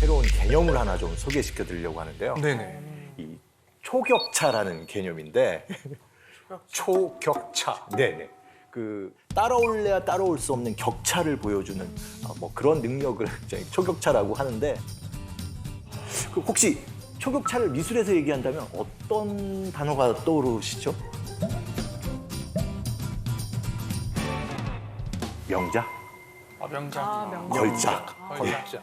새로운 개념을 하나 좀 소개시켜 드리려고 하는데요. 네네. 이 초격차라는 개념인데 초격차. 네네. 그 따라올래야 따라올 수 없는 격차를 보여주는 뭐 그런 능력을 이제 초격차라고 하는데 그 혹시 초격차를 미술에서 얘기한다면 어떤 단어가 떠오르시죠? 명작? 명작. 걸작. 걸작자.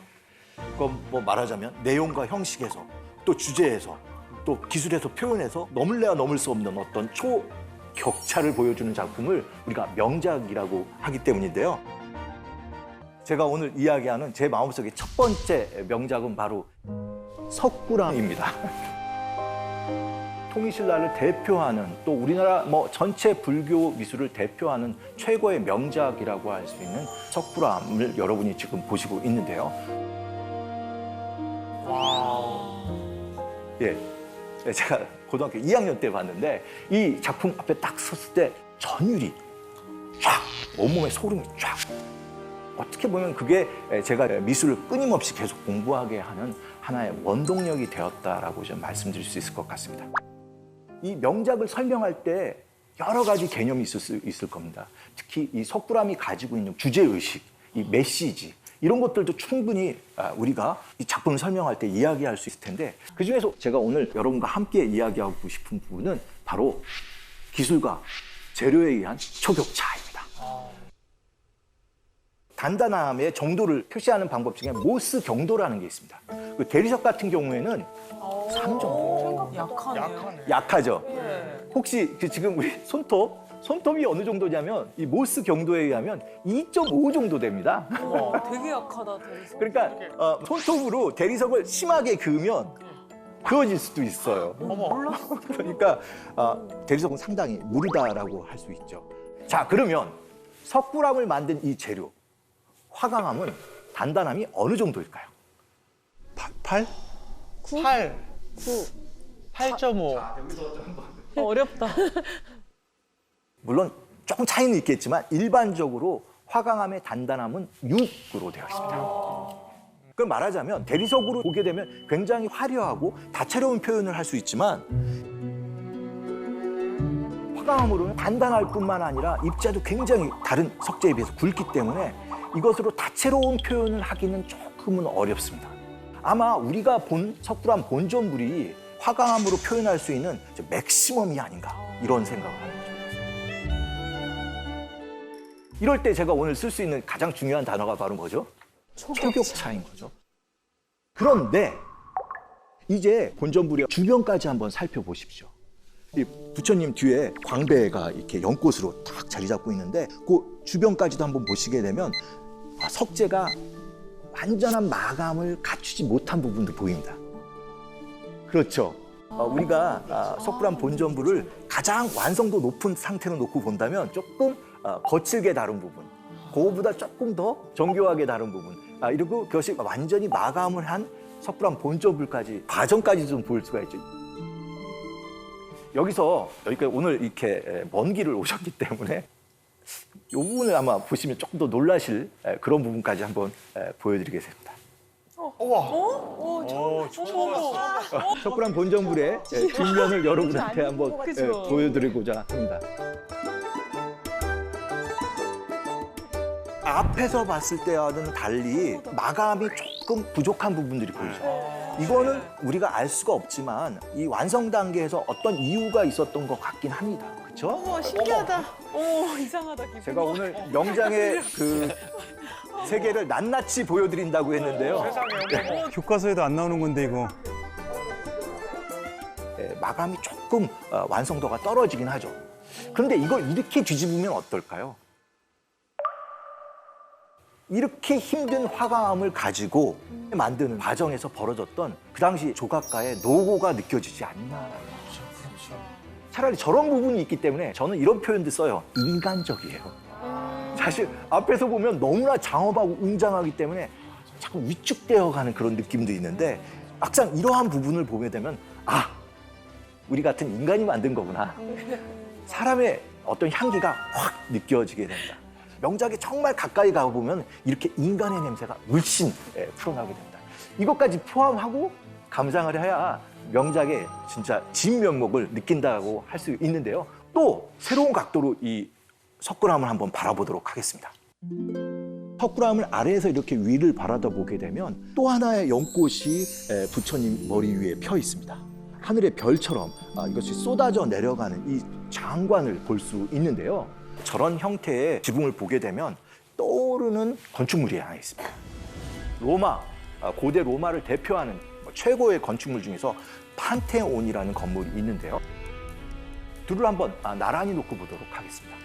그건 뭐 말하자면 내용과 형식에서 또 주제에서 또 기술에서 표현해서 넘을래야 넘을 수 없는 어떤 초격차를 보여주는 작품을 우리가 명작이라고 하기 때문인데요. 제가 오늘 이야기하는 제 마음속의 첫 번째 명작은 바로 석굴암입니다. 통일신라를 대표하는 또 우리나라 뭐 전체 불교 미술을 대표하는 최고의 명작이라고 할 수 있는 석굴암을 여러분이 지금 보시고 있는데요. 예, 제가 고등학교 2학년 때 봤는데 이 작품 앞에 딱 섰을 때 전율이 쫙, 온몸에 소름이 쫙. 어떻게 보면 그게 제가 미술을 끊임없이 계속 공부하게 하는 하나의 원동력이 되었다라고 좀 말씀드릴 수 있을 것 같습니다. 이 명작을 설명할 때 여러 가지 개념이 있을 겁니다. 특히 이 석굴암이 가지고 있는 주제의식, 이 메시지, 이런 것들도 충분히 우리가 이 작품을 설명할 때 이야기할 수 있을 텐데 그중에서 제가 오늘 여러분과 함께 이야기하고 싶은 부분은 바로 기술과 재료에 의한 초격차입니다. 단단함의 정도를 표시하는 방법 중에 모스 경도라는 게 있습니다. 그 대리석 같은 경우에는 3 정도. 약하네요. 약하죠? 네. 혹시 지금 우리 손톱이 어느 정도냐면 이 모스 경도에 의하면 2.5 정도 됩니다. 되게 약하다, 대리석. 그러니까 손톱으로 대리석을 심하게 그으면 그어질 수도 있어요. 그러니까 대리석은 상당히 무르다라고 할 수 있죠. 자, 그러면 석굴암을 만든 이 재료, 화강암은 단단함이 어느 정도일까요? 8? 8. 8.5. 어렵다. 물론 조금 차이는 있겠지만 일반적으로 화강암의 단단함은 6으로 되어 있습니다. 그럼 말하자면 대리석으로 보게 되면 굉장히 화려하고 다채로운 표현을 할 수 있지만 화강암으로는 단단할 뿐만 아니라 입자도 굉장히 다른 석재에 비해서 굵기 때문에 이것으로 다채로운 표현을 하기는 조금은 어렵습니다. 아마 우리가 본 석굴암 본전물이 화강암으로 표현할 수 있는 맥시멈이 아닌가 이런 생각을 하는 거죠. 이럴 때 제가 오늘 쓸 수 있는 가장 중요한 단어가 바로 뭐죠? 초격차인 거죠. 그런데 이제 본전물의 주변까지 한번 살펴보십시오. 이 부처님 뒤에 광배가 이렇게 연꽃으로 딱 자리 잡고 있는데 그 주변까지도 한번 보시게 되면 석재가 완전한 마감을 갖추지 못한 부분도 보입니다. 그렇죠. 우리가 석굴암 본전부를 가장 완성도 높은 상태로 놓고 본다면 조금 거칠게 다룬 부분, 그거보다 조금 더 정교하게 다룬 부분, 이러고 그것이 완전히 마감을 한 석굴암 본전부까지 과정까지 좀 볼 수가 있죠. 여기서 여기까지 오늘 이렇게 먼 길을 오셨기 때문에 이 부분을 아마 보시면 조금 더 놀라실 그런 부분까지 한번 보여드리겠습니다. 처음 봤어. 석굴암 본전물의 뒷면을 여러분한테 한번 그죠. 보여드리고자 합니다. 앞에서 봤을 때와는 달리 마감이 조금 부족한 부분들이 보이죠. 이거는 우리가 알 수가 없지만 이 완성 단계에서 어떤 이유가 있었던 것 같긴 합니다. 그렇죠? 신기하다. 이상하다, 기분. 제가 오늘 명장의 그 세계를 낱낱이 보여드린다고 했는데요. 교과서에도 안 나오는 건데 이거. 마감이 조금 완성도가 떨어지긴 하죠. 그런데 이걸 이렇게 뒤집으면 어떨까요? 이렇게 힘든 화강암을 가지고 만드는 과정에서 벌어졌던 그 당시 조각가의 노고가 느껴지지 않나라는 거죠. 차라리 저런 부분이 있기 때문에 저는 이런 표현도 써요. 인간적이에요. 사실 앞에서 보면 너무나 장엄하고 웅장하기 때문에 자꾸 위축되어 가는 그런 느낌도 있는데 막상 이러한 부분을 보게 되면 우리 같은 인간이 만든 거구나. 사람의 어떤 향기가 확 느껴지게 됩니다. 명작에 정말 가까이 가보면 이렇게 인간의 냄새가 물씬 풀어나게 됩니다. 이것까지 포함하고 감상을 해야 명작의 진짜 진면목을 느낀다고 할 수 있는데요. 또 새로운 각도로 이 석굴암을 한번 바라보도록 하겠습니다. 석굴암을 아래에서 이렇게 위를 바라다 보게 되면 또 하나의 연꽃이 부처님 머리 위에 펴 있습니다. 하늘의 별처럼 이것이 쏟아져 내려가는 이 장관을 볼 수 있는데요. 저런 형태의 지붕을 보게 되면 떠오르는 건축물이 하나 있습니다. 로마, 고대 로마를 대표하는 최고의 건축물 중에서 판테온이라는 건물이 있는데요. 둘을 한번 나란히 놓고 보도록 하겠습니다.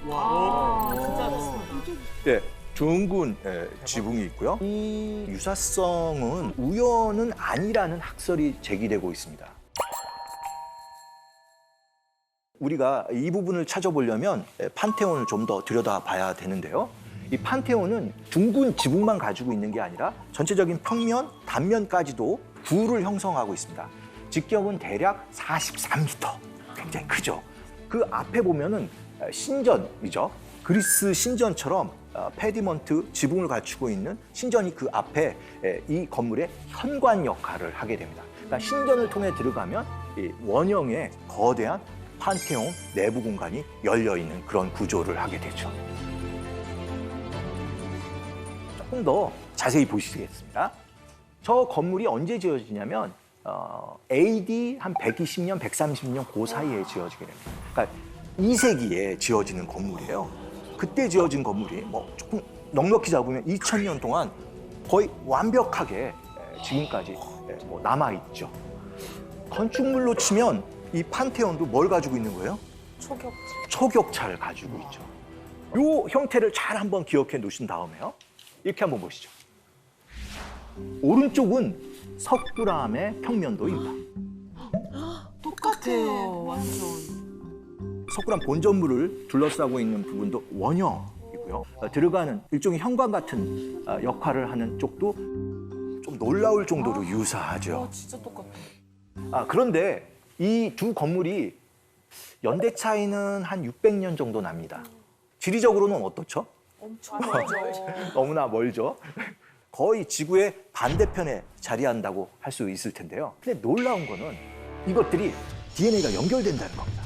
진짜 좋습니다. 네, 둥근 지붕이 있고요. 이 유사성은 우연은 아니라는 학설이 제기되고 있습니다. 우리가 이 부분을 찾아보려면 판테온을 좀 더 들여다봐야 되는데요. 이 판테온은 둥근 지붕만 가지고 있는 게 아니라 전체적인 평면, 단면까지도 구를 형성하고 있습니다. 직경은 대략 43m. 굉장히 크죠. 그 앞에 보면은 신전이죠. 그리스 신전처럼 페디먼트 지붕을 갖추고 있는 신전이 그 앞에 이 건물의 현관 역할을 하게 됩니다. 그러니까 신전을 통해 들어가면 이 원형의 거대한 판테온 내부 공간이 열려 있는 그런 구조를 하게 되죠. 조금 더 자세히 보시겠습니다. 저 건물이 언제 지어지냐면 AD 한 120년, 130년 그 사이에 지어지게 됩니다. 그러니까 2세기에 지어지는 건물이에요. 그때 지어진 건물이 뭐 조금 넉넉히 잡으면 2000년 동안 거의 완벽하게 지금까지 뭐 남아있죠. 건축물로 치면 이 판테온도 뭘 가지고 있는 거예요? 초격차를 가지고 있죠. 이 형태를 잘 한번 기억해 놓으신 다음에요. 이렇게 한번 보시죠. 오른쪽은 석굴암의 평면도입니다. 똑같아요, 완전. 석굴암 본전물을 둘러싸고 있는 부분도 원형이고요. 들어가는 일종의 현관 같은 역할을 하는 쪽도 좀 놀라울 정도로 유사하죠. 진짜 똑같아. 그런데 이 두 건물이 연대 차이는 한 600년 정도 납니다. 지리적으로는 어떻죠? 엄청 멀죠. 너무나 멀죠. 거의 지구의 반대편에 자리한다고 할 수 있을 텐데요. 근데 놀라운 거는 이것들이 DNA가 연결된다는 겁니다.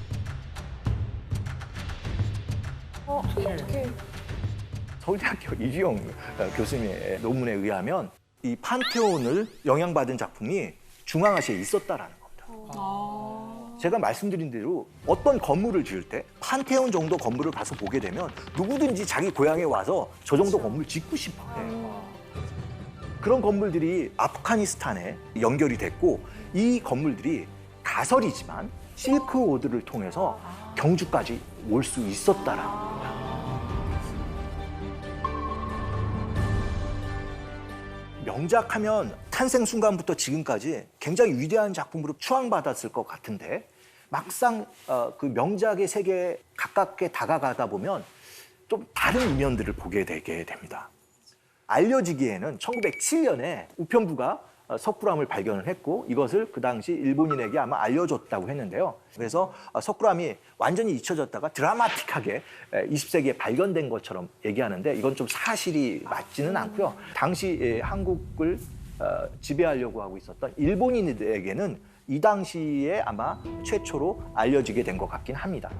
어떻게? 서울대학교 이주영 교수님의 논문에 의하면 이 판테온을 영향받은 작품이 중앙아시아에 있었다라는 겁니다. 제가 말씀드린 대로 어떤 건물을 지을 때 판테온 정도 건물을 가서 보게 되면 누구든지 자기 고향에 와서 저 정도 건물 짓고 싶어 해요. 그런 건물들이 아프가니스탄에 연결이 됐고 이 건물들이 가설이지만 실크로드를 통해서 경주까지 올 수 있었다라는 겁니다. 명작하면 탄생 순간부터 지금까지 굉장히 위대한 작품으로 추앙받았을 것 같은데 막상 그 명작의 세계에 가깝게 다가가다 보면 좀 다른 이면들을 보게 되게 됩니다. 알려지기에는 1907년에 우편부가 석굴암을 발견을 했고 이것을 그 당시 일본인에게 아마 알려줬다고 했는데요. 그래서 석굴암이 완전히 잊혀졌다가 드라마틱하게 20세기에 발견된 것처럼 얘기하는데 이건 좀 사실이 맞지는 않고요. 당시 한국을 지배하려고 하고 있었던 일본인들에게는 이 당시에 아마 최초로 알려지게 된 것 같긴 합니다.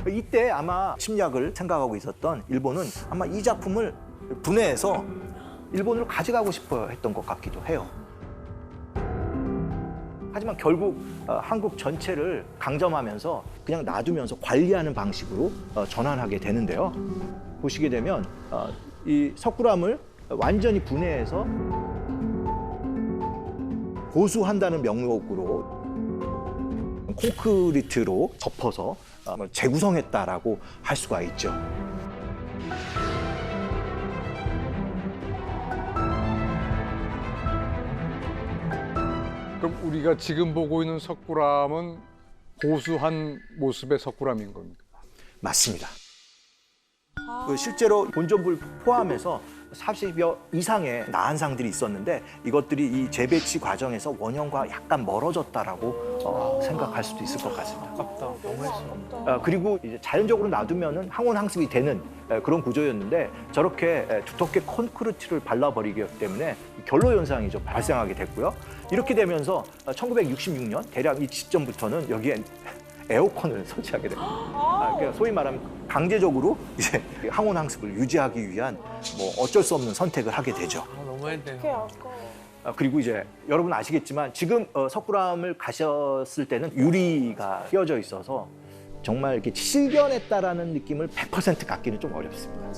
이때 아마 침략을 생각하고 있었던 일본은 아마 이 작품을 분해해서 일본으로 가져가고 싶어 했던 것 같기도 해요. 하지만 결국 한국 전체를 강점하면서 그냥 놔두면서 관리하는 방식으로 전환하게 되는데요. 보시게 되면 이 석굴암을 완전히 분해해서 보수한다는 명목으로 콘크리트로 덮어서 재구성했다라고 할 수가 있죠. 그럼 우리가 지금 보고 있는 석굴암은 고수한 모습의 석굴암인 겁니까? 맞습니다. 실제로 본전부를 포함해서 40여 이상의 나한상들이 있었는데 이것들이 이 재배치 과정에서 원형과 약간 멀어졌다라고 생각할 수도 있을 것 같습니다. 아깝다. 너무 했어. 그리고 이제 자연적으로 놔두면은 항온 항습이 되는 그런 구조였는데 저렇게 두텁게 콘크리트를 발라버리기 때문에 결로 현상이 좀 발생하게 됐고요. 이렇게 되면서 1966년 대략 이 시점부터는 여기에 에어컨을 설치하게 됩니다. 그러니까 소위 말하면 강제적으로 이제 항온 항습을 유지하기 위한 뭐 어쩔 수 없는 선택을 하게 되죠. 너무 했네요. 그리고 이제 여러분 아시겠지만 지금 석굴암을 가셨을 때는 유리가 끼워져 있어서 정말 이렇게 실견했다라는 느낌을 100% 갖기는 좀 어렵습니다.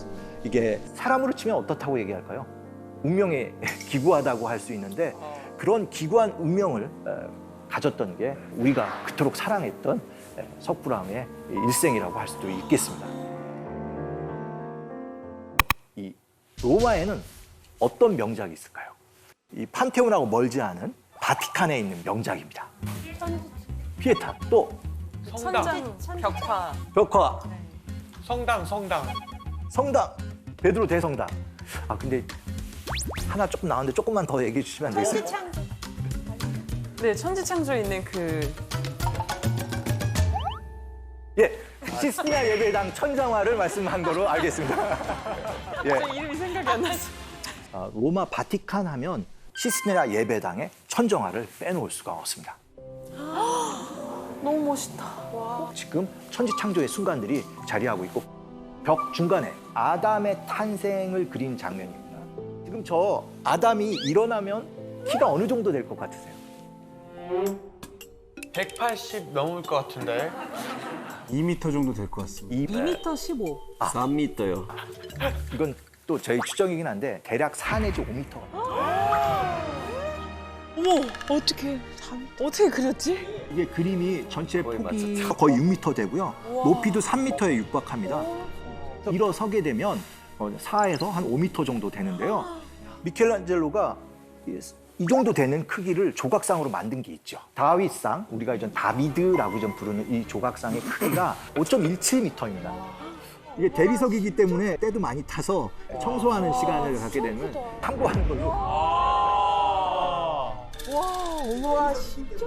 이게 사람으로 치면 어떻다고 얘기할까요? 운명에 기구하다고 할 수 있는데 그런 기구한 운명을 가졌던 게 우리가 그토록 사랑했던 석굴암의 일생이라고 할 수도 있겠습니다. 이 로마에는 어떤 명작이 있을까요? 이 판테온하고 멀지 않은 바티칸에 있는 명작입니다. 피에타, 또 성당, 벽화. 벽화, 성당. 성당, 베드로 대성당. 근데 하나 조금 나왔는데 조금만 더 얘기해 주시면 안 되겠어요? 네, 천지창조에 있는 그 예, 시스티나 예배당 천장화를 말씀한 거로 알겠습니다. 예. 이름이 생각이 안 나서. 로마 바티칸 하면 시스티나 예배당의 천정화를 빼놓을 수가 없습니다. 너무 멋있다. 지금 천지창조의 순간들이 자리하고 있고 벽 중간에 아담의 탄생을 그린 장면입니다. 지금 저 아담이 일어나면 키가 어느 정도 될 것 같으세요? 180 넘을 것 같은데. 2m 정도 될 것 같습니다. 2m 15. 3m요. 이건 또 저희 추정이긴 한데 대략 4 내지 5m. 어머, 어떻게 그렸지? 이게 그림이 전체 거의 폭이 맞췄죠. 거의 6m 되고요. 높이도 3m에 육박합니다. 일어서게 되면 4에서 한 5m 정도 되는데요. 미켈란젤로가 이 정도 되는 크기를 조각상으로 만든 게 있죠. 다윗상, 우리가 이제 다비드라고 좀 부르는 이 조각상의 크기가 5.17m입니다. 이게 대리석이기 때문에 때도 많이 타서 청소하는 시간을 갖게 되면 참고하는 걸로. 와, 진짜?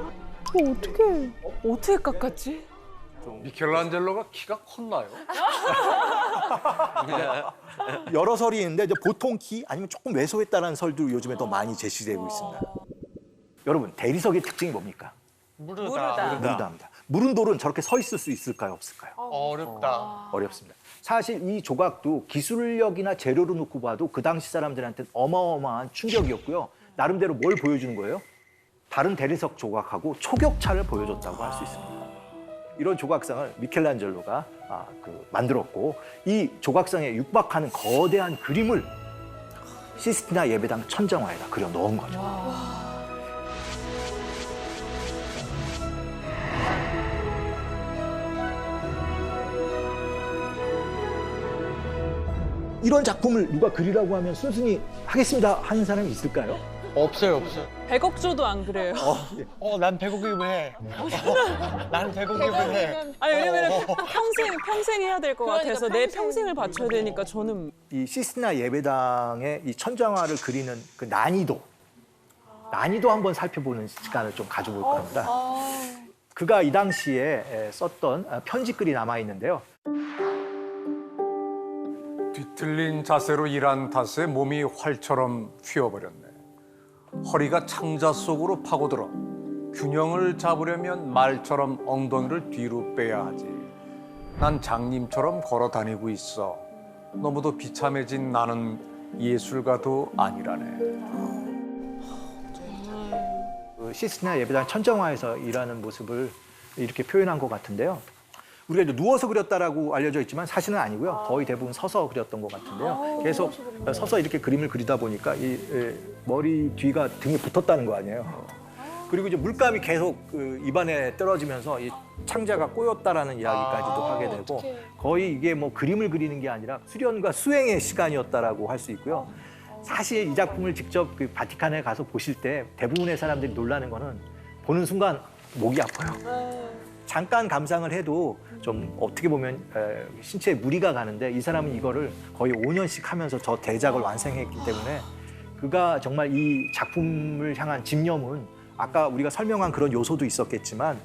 어떻게 깎았지? 미켈란젤로가 키가 컸나요? 여러 설이 있는데 이제 보통 키 아니면 조금 왜소했다는 설도 요즘에 더 많이 제시되고 있습니다. 여러분 대리석의 특징이 뭡니까? 무르다. 무르다합니다. 무른 돌은 저렇게 서 있을 수 있을까요, 없을까요? 어렵다. 어렵습니다. 사실 이 조각도 기술력이나 재료로 놓고 봐도 그 당시 사람들한테는 어마어마한 충격이었고요. 나름대로 뭘 보여주는 거예요? 다른 대리석 조각하고 초격차를 보여줬다고 할 수 있습니다. 이런 조각상을 미켈란젤로가 만들었고 이 조각상에 육박하는 거대한 그림을 시스티나 예배당 천장화에다 그려 넣은 거죠. 이런 작품을 누가 그리라고 하면 순순히 하겠습니다 하는 사람이 있을까요? 없어요. 백옥조도 안 그래요. 난 배고프기만 해. 난 배고프기만 해. 아니, 왜냐면 평생 해야 될 것 같아서 내 평생을 바쳐야 되니까 저는 이 시스티나 예배당의 이 천장화를 그리는 그 난이도 한번 살펴보는 시간을 좀 가져볼 겁니다. 그가 이 당시에 썼던 편지글이 남아 있는데요. 뒤틀린 자세로 일한 탓에 몸이 활처럼 휘어버렸네. 허리가 창자 속으로 파고들어 균형을 잡으려면 말처럼 엉덩이를 뒤로 빼야 하지. 난 장님처럼 걸어 다니고 있어. 너무도 비참해진 나는 예술가도 아니라네. 그 시스티나 예배당 천정화에서 일하는 모습을 이렇게 표현한 것 같은데요. 우리가 이제 누워서 그렸다라고 알려져 있지만 사실은 아니고요. 거의 대부분 서서 그렸던 것 같은데요. 계속 서서 이렇게 그림을 그리다 보니까 이 머리 뒤가 등에 붙었다는 거 아니에요. 그리고 이제 물감이 계속 그 입안에 떨어지면서 이 창자가 꼬였다라는 이야기까지도 하게 되고 거의 이게 뭐 그림을 그리는 게 아니라 수련과 수행의 시간이었다라고 할 수 있고요. 사실 이 작품을 직접 그 바티칸에 가서 보실 때 대부분의 사람들이 놀라는 거는 보는 순간 목이 아파요. 잠깐 감상을 해도 좀 어떻게 보면 신체에 무리가 가는데 이 사람은 이거를 거의 5년씩 하면서 저 대작을 완성했기 때문에 그가 정말 이 작품을 향한 집념은 아까 우리가 설명한 그런 요소도 있었겠지만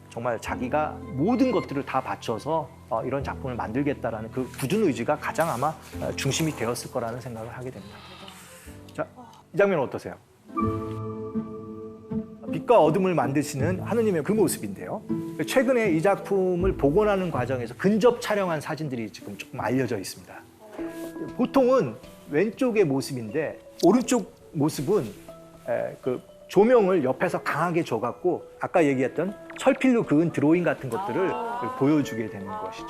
정말 자기가 모든 것들을 다 바쳐서 이런 작품을 만들겠다라는 그 굳은 의지가 가장 아마 중심이 되었을 거라는 생각을 하게 됩니다. 자, 이 장면 어떠세요? 빛과 어둠을 만드시는 하느님의 그 모습인데요. 최근에 이 작품을 복원하는 과정에서 근접 촬영한 사진들이 지금 조금 알려져 있습니다. 보통은 왼쪽의 모습인데 오른쪽 모습은 그 조명을 옆에서 강하게 줘갖고 아까 얘기했던 철필로 그은 드로잉 같은 것들을 보여주게 되는 것이죠.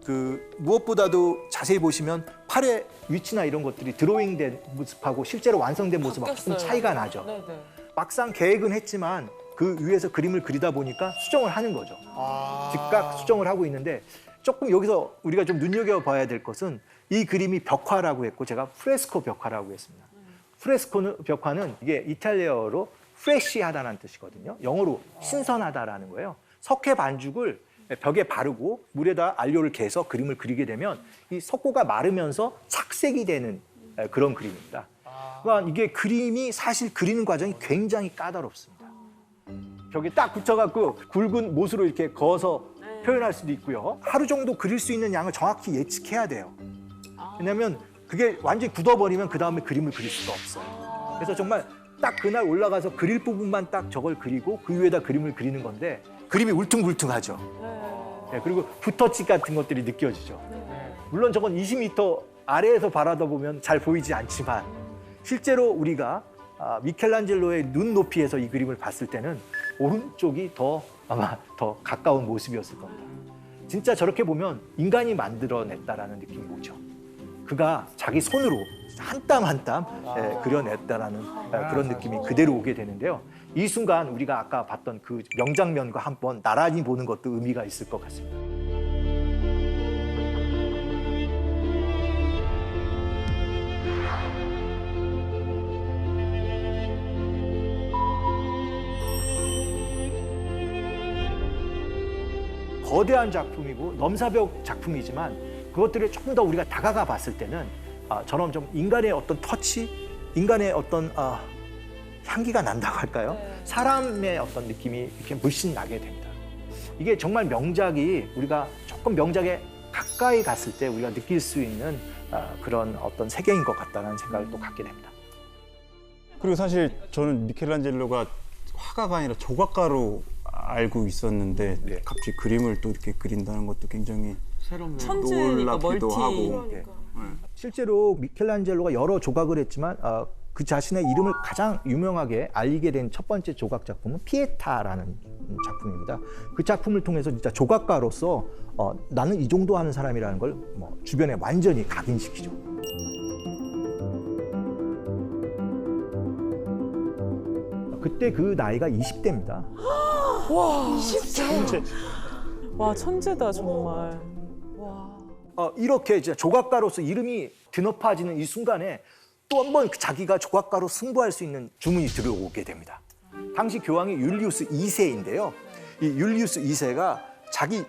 그 무엇보다도 자세히 보시면 팔의 위치나 이런 것들이 드로잉된 모습하고 실제로 완성된 모습하고 조금 차이가 나죠. 네네. 막상 계획은 했지만 그 위에서 그림을 그리다 보니까 수정을 하는 거죠. 즉각 수정을 하고 있는데 조금 여기서 우리가 좀 눈여겨봐야 될 것은 이 그림이 벽화라고 했고 제가 프레스코 벽화라고 했습니다. 프레스코 벽화는 이게 이탈리아어로 프레시하다는 뜻이거든요. 영어로 신선하다라는 거예요. 석회 반죽을 벽에 바르고 물에다 알료를 개서 그림을 그리게 되면 이 석고가 마르면서 착색이 되는 그런 그림입니다. 그러니까 이게 그림이 사실 그리는 과정이 굉장히 까다롭습니다. 벽에 딱 붙여갖고 굵은 못으로 이렇게 그어서 표현할 수도 있고요. 하루 정도 그릴 수 있는 양을 정확히 예측해야 돼요. 왜냐하면 그게 완전히 굳어버리면 그 다음에 그림을 그릴 수가 없어요. 그래서 정말 딱 그날 올라가서 그릴 부분만 딱 저걸 그리고 그 위에다 그림을 그리는 건데 그림이 울퉁불퉁하죠. 네, 그리고 붓터치 같은 것들이 느껴지죠. 물론 저건 20m 아래에서 바라다보면 잘 보이지 않지만 실제로 우리가 미켈란젤로의 눈 높이에서 이 그림을 봤을 때는 오른쪽이 아마 더 가까운 모습이었을 겁니다. 진짜 저렇게 보면 인간이 만들어냈다라는 느낌이 오죠. 그가 자기 손으로 한 땀 한 땀 그려냈다라는 그런 느낌이 그대로 오게 되는데요. 이 순간 우리가 아까 봤던 그 명장면과 한번 나란히 보는 것도 의미가 있을 것 같습니다. 거대한 작품이고 넘사벽 작품이지만 그것들을 조금 더 우리가 다가가 봤을 때는 저런 좀 인간의 어떤 터치, 인간의 어떤 향기가 난다고 할까요? 사람의 어떤 느낌이 이렇게 물씬 나게 됩니다. 이게 정말 명작이 우리가 조금 명작에 가까이 갔을 때 우리가 느낄 수 있는 그런 어떤 세계인 것 같다는 생각을 또 갖게 됩니다. 그리고 사실 저는 미켈란젤로가 화가가 아니라 조각가로 알고 있었는데 네. 갑자기 그림을 또 이렇게 그린다는 것도 굉장히 새로운 천재니까 멀티. 놀랍기도 하고. 네. 실제로 미켈란젤로가 여러 조각을 했지만 그 자신의 이름을 가장 유명하게 알리게 된 첫 번째 조각 작품은 피에타라는 작품입니다. 그 작품을 통해서 진짜 조각가로서 나는 이 정도 하는 사람이라는 걸 주변에 완전히 각인시키죠. 그때 그 나이가 20대입니다. 와, 20대. 와, 천재다 정말. 이렇게 진짜 조각가로서 이름이 드높아지는 이 순간에 또 한 번 자기가 조각가로 승부할 수 있는 주문이 들어오게 됩니다. 당시 교황이 율리우스 2세인데요. 이 율리우스 2세가 자기의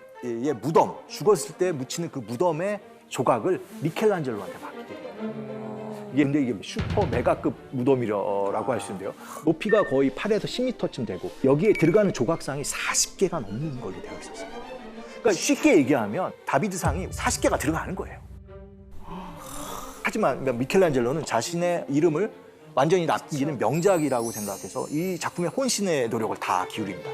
무덤, 죽었을 때 묻히는 그 무덤의 조각을 미켈란젤로한테 맡기게 돼요. 이게 슈퍼 메가급 무덤이라고 할 수 있는데요. 높이가 거의 8에서 10m쯤 되고 여기에 들어가는 조각상이 40개가 넘는 걸로 되어 있었어요. 그러니까 쉽게 얘기하면 다비드상이 40개가 들어가는 거예요. 하지만 미켈란젤로는 자신의 이름을 완전히 낚이는 명작이라고 생각해서 이 작품에 혼신의 노력을 다 기울입니다.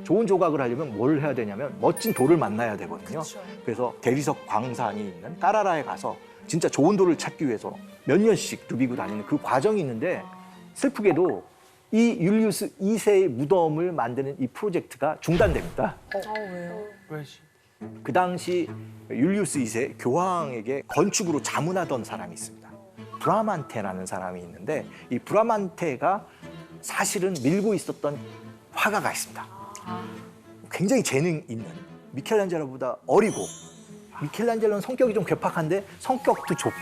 좋은 조각을 하려면 뭘 해야 되냐면 멋진 돌을 만나야 되거든요. 그래서 대리석 광산이 있는 까라라에 가서 진짜 좋은 돌을 찾기 위해서 몇 년씩 누비고 다니는 그 과정이 있는데 슬프게도 이 율리우스 2세의 무덤을 만드는 이 프로젝트가 중단됩니다. 왜요? 왜지? 그 당시 율리우스 2세 교황에게 건축으로 자문하던 사람이 있습니다. 브라만테라는 사람이 있는데 이 브라만테가 사실은 밀고 있었던 화가가 있습니다. 굉장히 재능 있는 미켈란젤로보다 어리고 미켈란젤로는 성격이 좀 괴팍한데 성격도 좋고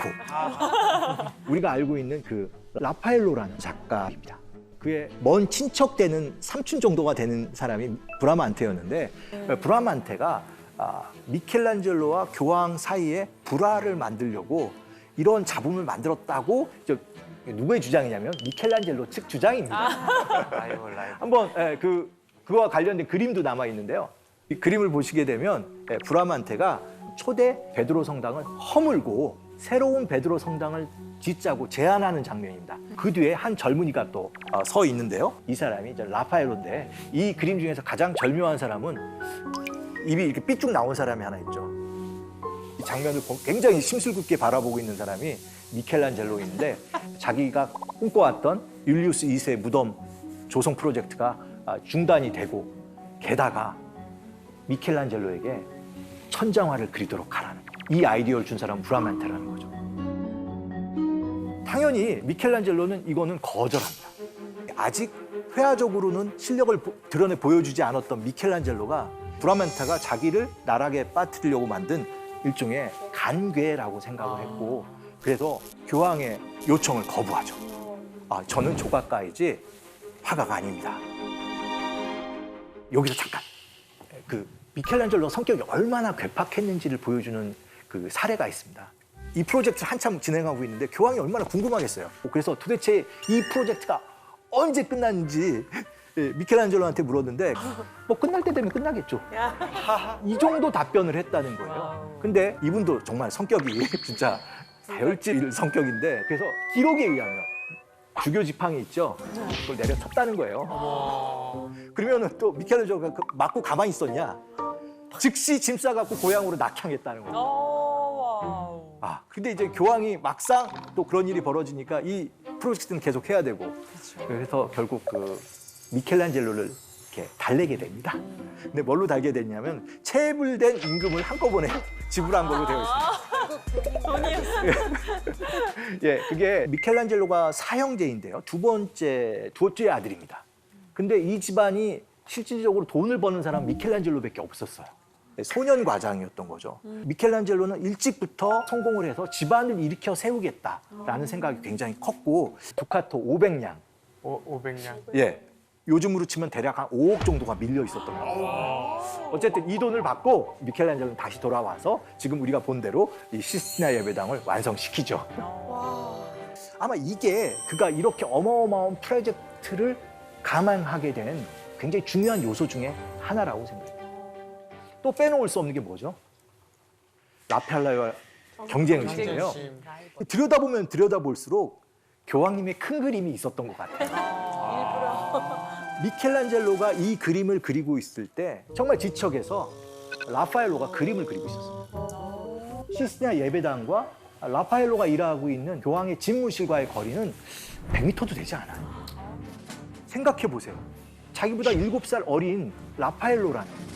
우리가 알고 있는 그 라파엘로라는 작가입니다. 그의 먼 친척 되는 삼촌 정도가 되는 사람이 브라만테였는데 브라만테가 미켈란젤로와 교황 사이에 불화를 만들려고 이런 잡음을 만들었다고 누구의 주장이냐면 미켈란젤로 측 주장입니다. 라이벌. 한번 그와 관련된 그림도 남아 있는데요. 이 그림을 보시게 되면 브라만테가 초대 베드로 성당을 허물고 새로운 베드로 성당을 짓자고 제안하는 장면입니다. 그 뒤에 한 젊은이가 또 서 있는데요. 이 사람이 이제 라파엘로인데 이 그림 중에서 가장 절묘한 사람은 입이 이렇게 삐쭉 나온 사람이 하나 있죠. 이 장면을 굉장히 심술궂게 바라보고 있는 사람이 미켈란젤로인데 자기가 꿈꿔왔던 율리우스 2세 무덤 조성 프로젝트가 중단이 되고 게다가 미켈란젤로에게 천장화를 그리도록 하라는 이 아이디어를 준 사람은 브라만테라는 거죠. 당연히 미켈란젤로는 이거는 거절합니다. 아직 회화적으로는 실력을 드러내 보여주지 않았던 미켈란젤로가 브라만테가 자기를 나락에 빠뜨리려고 만든 일종의 간괴라고 생각을 했고 그래서 교황의 요청을 거부하죠. 저는 조각가이지 화가가 아닙니다. 여기서 잠깐 미켈란젤로 성격이 얼마나 괴팍했는지를 보여주는 그 사례가 있습니다. 이 프로젝트를 한참 진행하고 있는데 교황이 얼마나 궁금하겠어요. 그래서 도대체 이 프로젝트가 언제 끝났는지 미켈란젤로한테 물었는데 뭐 끝날 때 되면 끝나겠죠. 이 정도 답변을 했다는 거예요. 근데 이분도 정말 성격이 진짜 다혈질 성격인데 그래서 기록에 의하면 주교 지팡이 있죠. 그걸 내려쳤다는 거예요. 그러면은 또 미켈란젤로가 맞고 가만히 있었냐? 즉시 짐 싸갖고 고향으로 낙향했다는 거예요. 근데 이제 교황이 막상 또 그런 일이 벌어지니까 이 프로젝트는 계속 해야 되고 그래서 결국 미켈란젤로를 이렇게 달래게 됩니다. 근데 뭘로 달게 됐냐면 체불된 임금을 한꺼번에 지불한 걸로 되어 있습니다. 돈이었어요. 예, 그게 미켈란젤로가 사형제인데요. 두 번째 아들입니다. 근데 이 집안이 실질적으로 돈을 버는 사람은 미켈란젤로밖에 없었어요. 소년 과장이었던 거죠. 미켈란젤로는 일찍부터 성공을 해서 집안을 일으켜 세우겠다라는 생각이 굉장히 컸고 두카토 500냥. 500냥. 예. 요즘으로 치면 대략 한 5억 정도가 밀려 있었던 거예요. 어쨌든 이 돈을 받고 미켈란젤로는 다시 돌아와서 지금 우리가 본 대로 이 시스티나 예배당을 완성시키죠. 아마 이게 그가 이렇게 어마어마한 프로젝트를 감행하게 된 굉장히 중요한 요소 중에 하나라고 생각해요. 또 빼놓을 수 없는 게 뭐죠? 라펠라와 경쟁의식이에요. 들여다보면 들여다볼수록 교황님의 큰 그림이 있었던 것 같아요. 미켈란젤로가 이 그림을 그리고 있을 때 정말 지척에서 라파엘로가 그림을 그리고 있었어요. 시스티나 예배당과 라파엘로가 일하고 있는 교황의 집무실과의 거리는 100m도 되지 않아요. 생각해 보세요. 자기보다 7살 어린 라파엘로라는.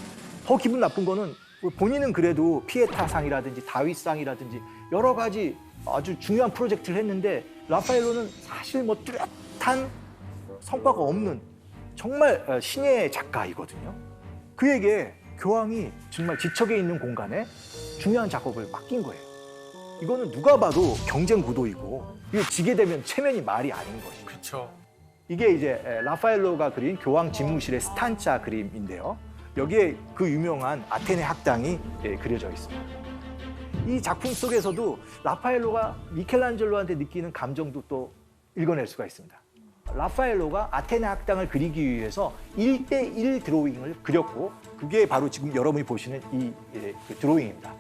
더 기분 나쁜 거는 본인은 그래도 피에타상이라든지 다윗상이라든지 여러 가지 아주 중요한 프로젝트를 했는데 라파엘로는 사실 뭐 뚜렷한 성과가 없는 정말 신의 작가이거든요. 그에게 교황이 정말 지척에 있는 공간에 중요한 작업을 맡긴 거예요. 이거는 누가 봐도 경쟁 구도이고 이거 지게 되면 체면이 말이 아닌 것이죠. 그렇죠. 이게 이제 라파엘로가 그린 교황 집무실의 스탄차 그림인데요. 여기에 그 유명한 아테네 학당이 그려져 있습니다. 이 작품 속에서도 라파엘로가 미켈란젤로한테 느끼는 감정도 또 읽어낼 수가 있습니다. 라파엘로가 아테네 학당을 그리기 위해서 1:1 드로잉을 그렸고 그게 바로 지금 여러분이 보시는 이 드로잉입니다.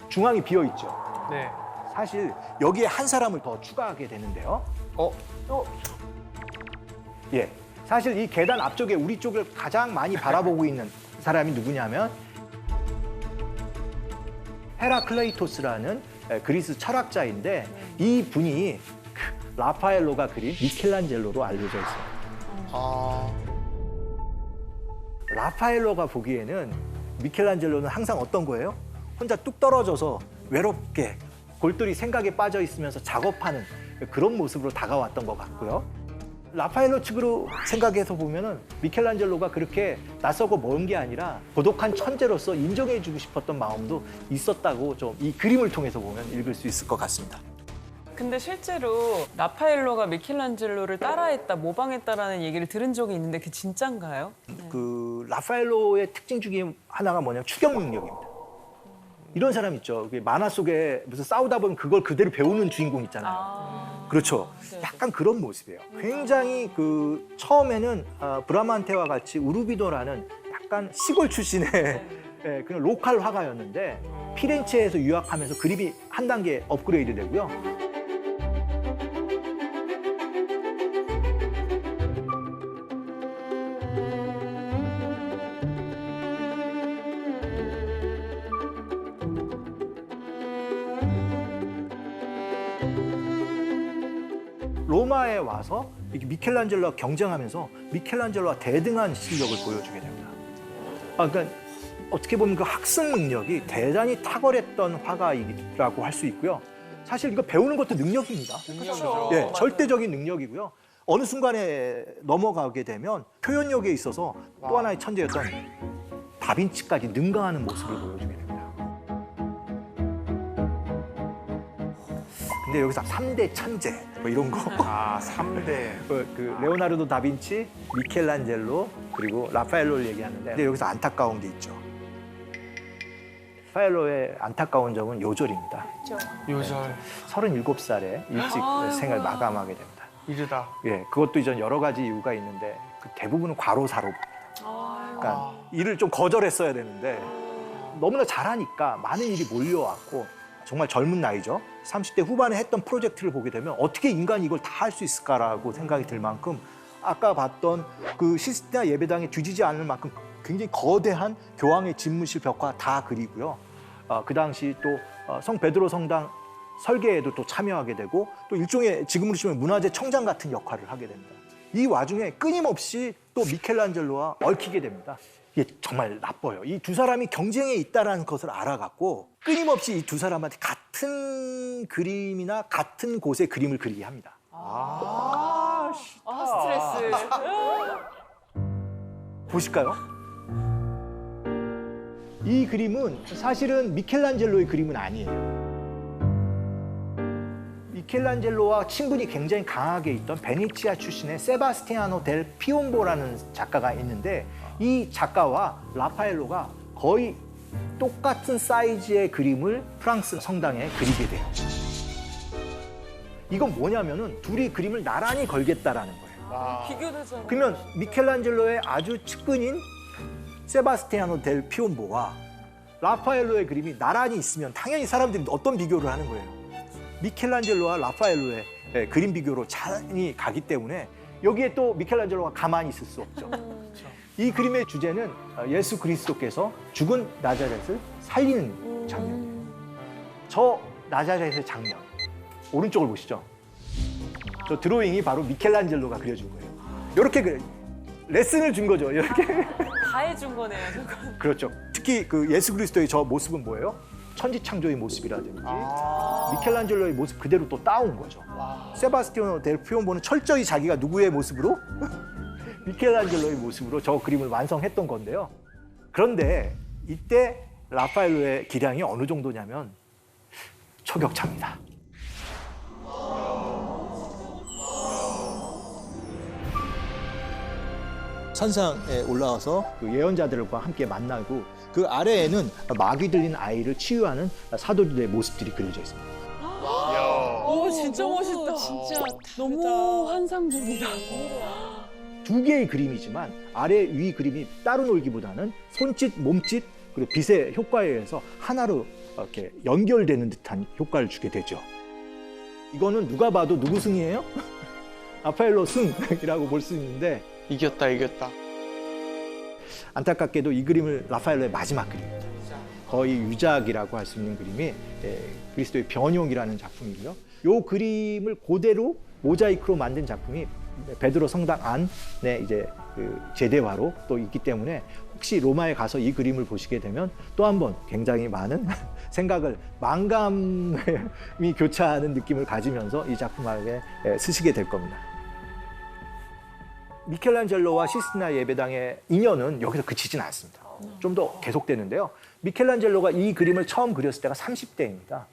중앙이 비어 있죠. 네. 사실 여기에 한 사람을 더 추가하게 되는데요. 예, 사실 이 계단 앞쪽에 우리 쪽을 가장 많이 바라보고 있는 사람이 누구냐면 헤라클레이토스라는 그리스 철학자인데 이 분이 라파엘로가 그린 미켈란젤로로 알려져 있어요. 라파엘로가 보기에는 미켈란젤로는 항상 어떤 거예요? 혼자 뚝 떨어져서 외롭게 골똘히 생각에 빠져 있으면서 작업하는 그런 모습으로 다가왔던 것 같고요. 라파엘로 측으로 생각해서 보면은 미켈란젤로가 그렇게 낯설고 먼 게 아니라 고독한 천재로서 인정해주고 싶었던 마음도 있었다고 좀 이 그림을 통해서 보면 읽을 수 있을 것 같습니다. 근데 실제로 라파엘로가 미켈란젤로를 따라했다, 모방했다라는 얘기를 들은 적이 있는데 그게 진짠가요? 그 라파엘로의 특징 중에 하나가 뭐냐면 추격 능력입니다. 이런 사람 있죠. 만화 속에 무슨 싸우다 보면 그걸 그대로 배우는 주인공 있잖아요. 그렇죠. 약간 그런 모습이에요. 굉장히 그 처음에는 브라만테와 같이 우르비도라는 약간 시골 출신의 예, 그냥 로컬 화가였는데 피렌체에서 유학하면서 그림이 한 단계 업그레이드 되고요. 로마에 와서 이렇게 미켈란젤로와 경쟁하면서 미켈란젤로와 대등한 실력을 보여주게 됩니다. 그러니까 어떻게 보면 그 학습 능력이 대단히 탁월했던 화가이라고 할 수 있고요. 사실 이거 배우는 것도 능력입니다. 능력이죠. 예, 절대적인 능력이고요. 어느 순간에 넘어가게 되면 표현력에 있어서 또 하나의 천재였던 다빈치까지 능가하는 모습을 보여주게 됩니다. 근데 여기서 3대 천재 뭐 이런 거. 아, 3대. 그 레오나르도 다빈치, 미켈란젤로 그리고 라파엘로를 얘기하는데 근데 여기서 안타까운 게 있죠. 라파엘로의 안타까운 점은 요절입니다. 요절 37살에 일찍 생을 마감하게 됩니다. 이르다. 예, 그것도 이제 여러 가지 이유가 있는데 그 대부분은 과로사로. 그러니까 일을 좀 거절했어야 되는데 너무나 잘하니까 많은 일이 몰려왔고 정말 젊은 나이죠. 30대 후반에 했던 프로젝트를 보게 되면 어떻게 인간이 이걸 다 할 수 있을까라고 생각이 들 만큼 아까 봤던 그 시스티나 예배당에 뒤지지 않을 만큼 굉장히 거대한 교황의 집무실 벽화 다 그리고요. 그 당시 또 성 베드로 성당 설계에도 또 참여하게 되고 또 일종의 지금으로 치면 문화재 청장 같은 역할을 하게 됩니다. 이 와중에 끊임없이 또 미켈란젤로와 얽히게 됩니다. 이게 정말 나빠요. 이 두 사람이 경쟁에 있다는 것을 알아갖고 끊임없이 이 두 사람한테 같은 그림이나 같은 곳의 그림을 그리게 합니다. 스트레스. 보실까요? 이 그림은 사실은 미켈란젤로의 그림은 아니에요. 미켈란젤로와 친분이 굉장히 강하게 있던 베네치아 출신의 세바스티아노 델 피옴보라는 작가가 있는데 이 작가와 라파엘로가 거의 똑같은 사이즈의 그림을 프랑스 성당에 그리게 돼요. 이건 뭐냐면은 둘이 그림을 나란히 걸겠다라는 거예요. 비교되잖아. 그러면 미켈란젤로의 아주 측근인 세바스티아노 델 피옴보와 라파엘로의 그림이 나란히 있으면 당연히 사람들이 어떤 비교를 하는 거예요. 미켈란젤로와 라파엘로의 그림 비교로 자연히 가기 때문에 여기에 또 미켈란젤로가 가만히 있을 수 없죠. 이 그림의 주제는 예수 그리스도께서 죽은 나자렛을 살리는 장면이에요. 저 나자렛의 장면, 오른쪽을 보시죠. 저 드로잉이 바로 미켈란젤로가 그려준 거예요. 이렇게 레슨을 준 거죠. 이렇게. 다 해준 거네요, 저거. 그렇죠. 특히 그 예수 그리스도의 저 모습은 뭐예요? 천지창조의 모습이라든지 미켈란젤로의 모습 그대로 또 따온 거죠. 세바스티아노 델 피옴보는 철저히 자기가 누구의 모습으로? 미켈란젤로의 모습으로 저 그림을 완성했던 건데요. 그런데 이때 라파엘로의 기량이 어느 정도냐면 초격차입니다. 산상에 올라와서 그 예언자들과 함께 만나고 그 아래에는 마귀 들린 아이를 치유하는 사도들의 모습들이 그려져 있습니다. 오, 진짜 멋있다. 진짜 너무 환상적이다. 두 개의 그림이지만 아래 위 그림이 따로 놀기보다는 손짓, 몸짓 그리고 빛의 효과에 의해서 하나로 이렇게 연결되는 듯한 효과를 주게 되죠. 이거는 누가 봐도 누구 승이에요? 라파엘로 승이라고 볼 수 있는데 이겼다. 안타깝게도 이 그림을 라파엘로의 마지막 그림입니다. 거의 유작이라고 할 수 있는 그림이 그리스도의 변용이라는 작품이고요. 이 그림을 그대로 모자이크로 만든 작품이 베드로 성당 안에 이제 그 제대화로 또 있기 때문에 혹시 로마에 가서 이 그림을 보시게 되면 또 한 번 굉장히 많은 생각을 만감이 교차하는 느낌을 가지면서 이 작품을 쓰시게 될 겁니다. 미켈란젤로와 시스티나 예배당의 인연은 여기서 그치진 않습니다. 좀 더 계속되는데요. 미켈란젤로가 이 그림을 처음 그렸을 때가 30대입니다.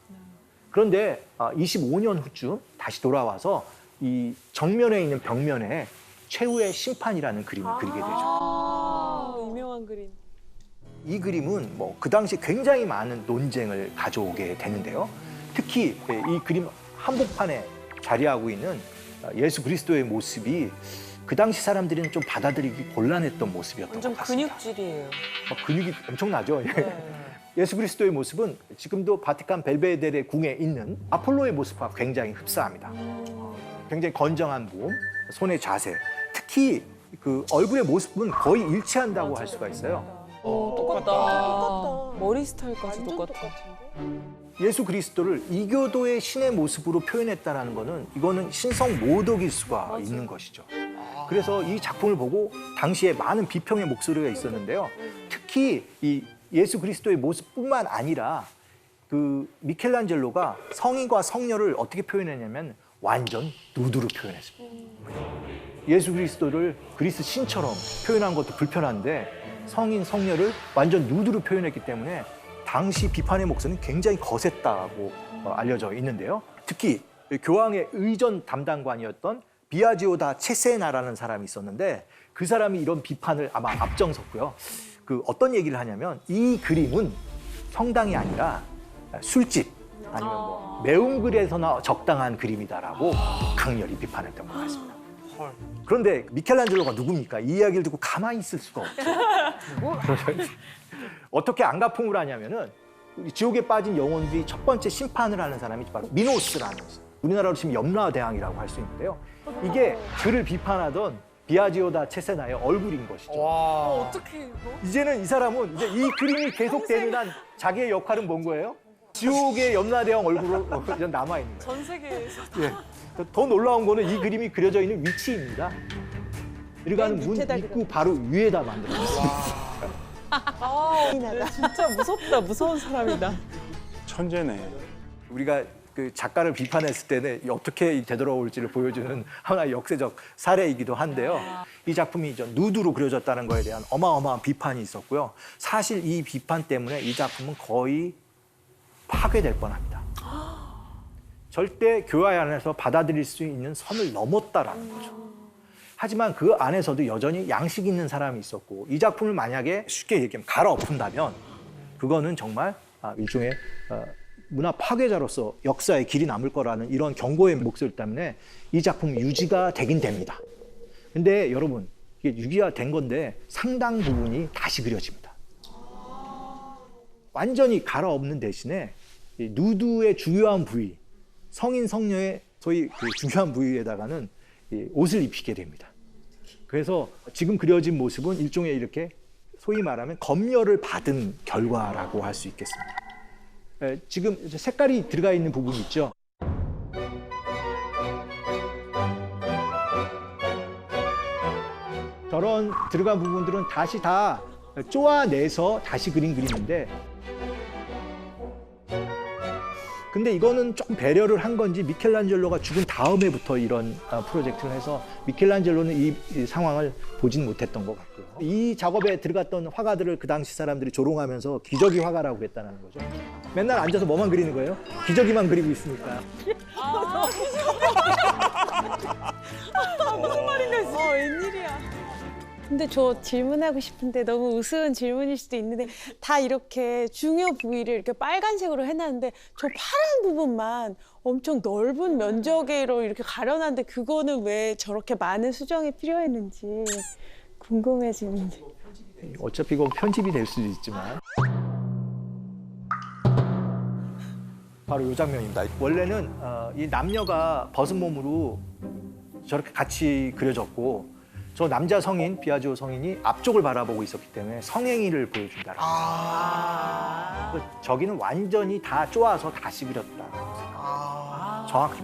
그런데 25년 후쯤 다시 돌아와서 이 정면에 있는 벽면에 최후의 심판이라는 그림을 그리게 되죠. 유명한 그림. 이 그림은 뭐 그 당시 굉장히 많은 논쟁을 가져오게 되는데요. 특히 이 그림 한복판에 자리하고 있는 예수 그리스도의 모습이 그 당시 사람들은 좀 받아들이기 곤란했던 모습이었던 완전 것 같습니다. 근육질이에요. 근육이 엄청나죠. 예. 네. 예수 그리스도의 모습은 지금도 바티칸 벨베데레 궁에 있는 아폴로의 모습과 굉장히 흡사합니다. 굉장히 건정한 몸, 손의 자세, 특히 그 얼굴의 모습은 거의 일치한다고 할 수가 있어요. 똑같다. 머리 스타일까지 똑같아. 예수 그리스도를 이교도의 신의 모습으로 표현했다는 거는 이거는 신성 모독일 수가 있는 것이죠. 그래서 이 작품을 보고 당시에 많은 비평의 목소리가 있었는데요. 특히 이 예수 그리스도의 모습뿐만 아니라 그 미켈란젤로가 성인과 성녀를 어떻게 표현했냐면 완전 누드로 표현했습니다. 예수 그리스도를 그리스 신처럼 표현한 것도 불편한데 성인, 성녀를 완전 누드로 표현했기 때문에 당시 비판의 목소리는 굉장히 거셌다고 알려져 있는데요. 특히 교황의 의전 담당관이었던 비아지오 다 체세나라는 사람이 있었는데 그 사람이 이런 비판을 아마 앞장섰고요. 그 어떤 얘기를 하냐면 이 그림은 성당이 아니라 술집 아니면 뭐 매운 글에서나 적당한 그림이다라고 강렬히 비판했던 것 같습니다. 그런데 미켈란젤로가 누굽니까? 이 이야기를 듣고 가만히 있을 수가 없죠. 어떻게 안가풍을 하냐면은 우리 지옥에 빠진 영혼들이 첫 번째 심판을 하는 사람이 바로 미노스라는, 우리나라로 치면 염라대왕이라고 할 수 있는데요. 이게 그를 비판하던 비아지오 다 체세나의 얼굴인 것이죠. 어떻게 이제는 이 사람은 이제 이 그림이 계속되는 한 자기의 역할은 뭔 거예요? 지옥의 염라대왕 얼굴로 그냥 남아 있는 거예요. 전 세계에서 예. 더 놀라운 거는 이 그림이 그려져 있는 위치입니다. 들어가는 문 입구 바로 위에다 만들었습니다. 진짜 무섭다. 무서운 사람이다. 천재네. 우리가 그 작가를 비판했을 때는 어떻게 되돌아올지를 보여주는 하나의 역사적 사례이기도 한데요. 이 작품이 누드로 그려졌다는 거에 대한 어마어마한 비판이 있었고요. 사실 이 비판 때문에 이 작품은 거의 파괴될 뻔합니다. 절대 교회 안에서 받아들일 수 있는 선을 넘었다라는 거죠. 하지만 그 안에서도 여전히 양식 있는 사람이 있었고 이 작품을 만약에 쉽게 얘기하면 갈아엎은다면 그거는 정말 일종의 문화 파괴자로서 역사의 길이 남을 거라는 이런 경고의 목소리 때문에 이 작품이 유지가 되긴 됩니다. 근데 여러분 이게 유지가 된 건데 상당 부분이 다시 그려집니다. 완전히 갈아엎는 대신에 이 누드의 중요한 부위, 성인 성녀의 소위 그 중요한 부위에다가는 이 옷을 입히게 됩니다. 그래서 지금 그려진 모습은 일종의 이렇게 소위 말하면 검열을 받은 결과라고 할 수 있겠습니다. 지금 색깔이 들어가 있는 부분이 있죠. 저런 들어간 부분들은 다시 다 쪼아내서 다시 그린 그림인데 근데 이거는 조금 배려를 한 건지 미켈란젤로가 죽은 다음에부터 이런 프로젝트를 해서 미켈란젤로는 이 상황을 보진 못했던 것 같고요. 이 작업에 들어갔던 화가들을 그 당시 사람들이 조롱하면서 기저귀 화가라고 했다는 거죠. 맨날 앉아서 뭐만 그리는 거예요? 기저귀만 그리고 있으니까. 무슨 말인가? 웬일이야. 근데 저 질문하고 싶은데 너무 우스운 질문일 수도 있는데 다 이렇게 중요 부위를 이렇게 빨간색으로 해놨는데 저 파란 부분만 엄청 넓은 면적으로 이렇게 가려놨는데 그거는 왜 저렇게 많은 수정이 필요했는지 궁금해지는데. 어차피 이건 편집이 될 수도 있지만 바로 이 장면입니다. 원래는 이 남녀가 벗은 몸으로 저렇게 같이 그려졌고 저 남자 성인, 비아지오 성인이 앞쪽을 바라보고 있었기 때문에 성행위를 보여준다라는 거죠. 저기는 완전히 다 쪼아서 다시 그렸다는 거죠. 정확히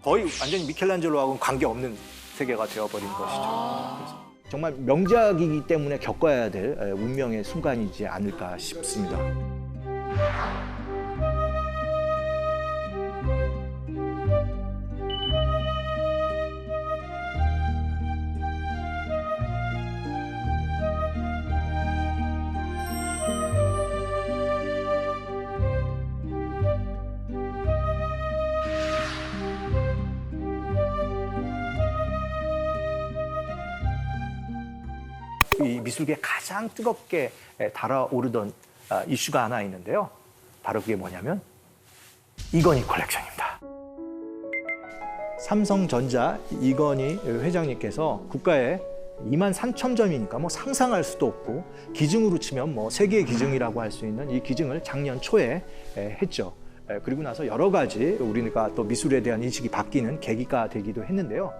거의 완전히 미켈란젤로하고는 관계없는 세계가 되어버린 것이죠. 그래서 정말 명작이기 때문에 겪어야 될 운명의 순간이지 않을까 싶습니다. 이 미술계에 가장 뜨겁게 달아오르던 이슈가 하나 있는데요. 바로 그게 뭐냐면 이건희 컬렉션입니다. 삼성전자 이건희 회장님께서 국가에 23,000점이니까 뭐 상상할 수도 없고 기증으로 치면 뭐 세계의 기증이라고 할 수 있는 이 기증을 작년 초에 했죠. 그리고 나서 여러 가지 우리가 또 미술에 대한 인식이 바뀌는 계기가 되기도 했는데요.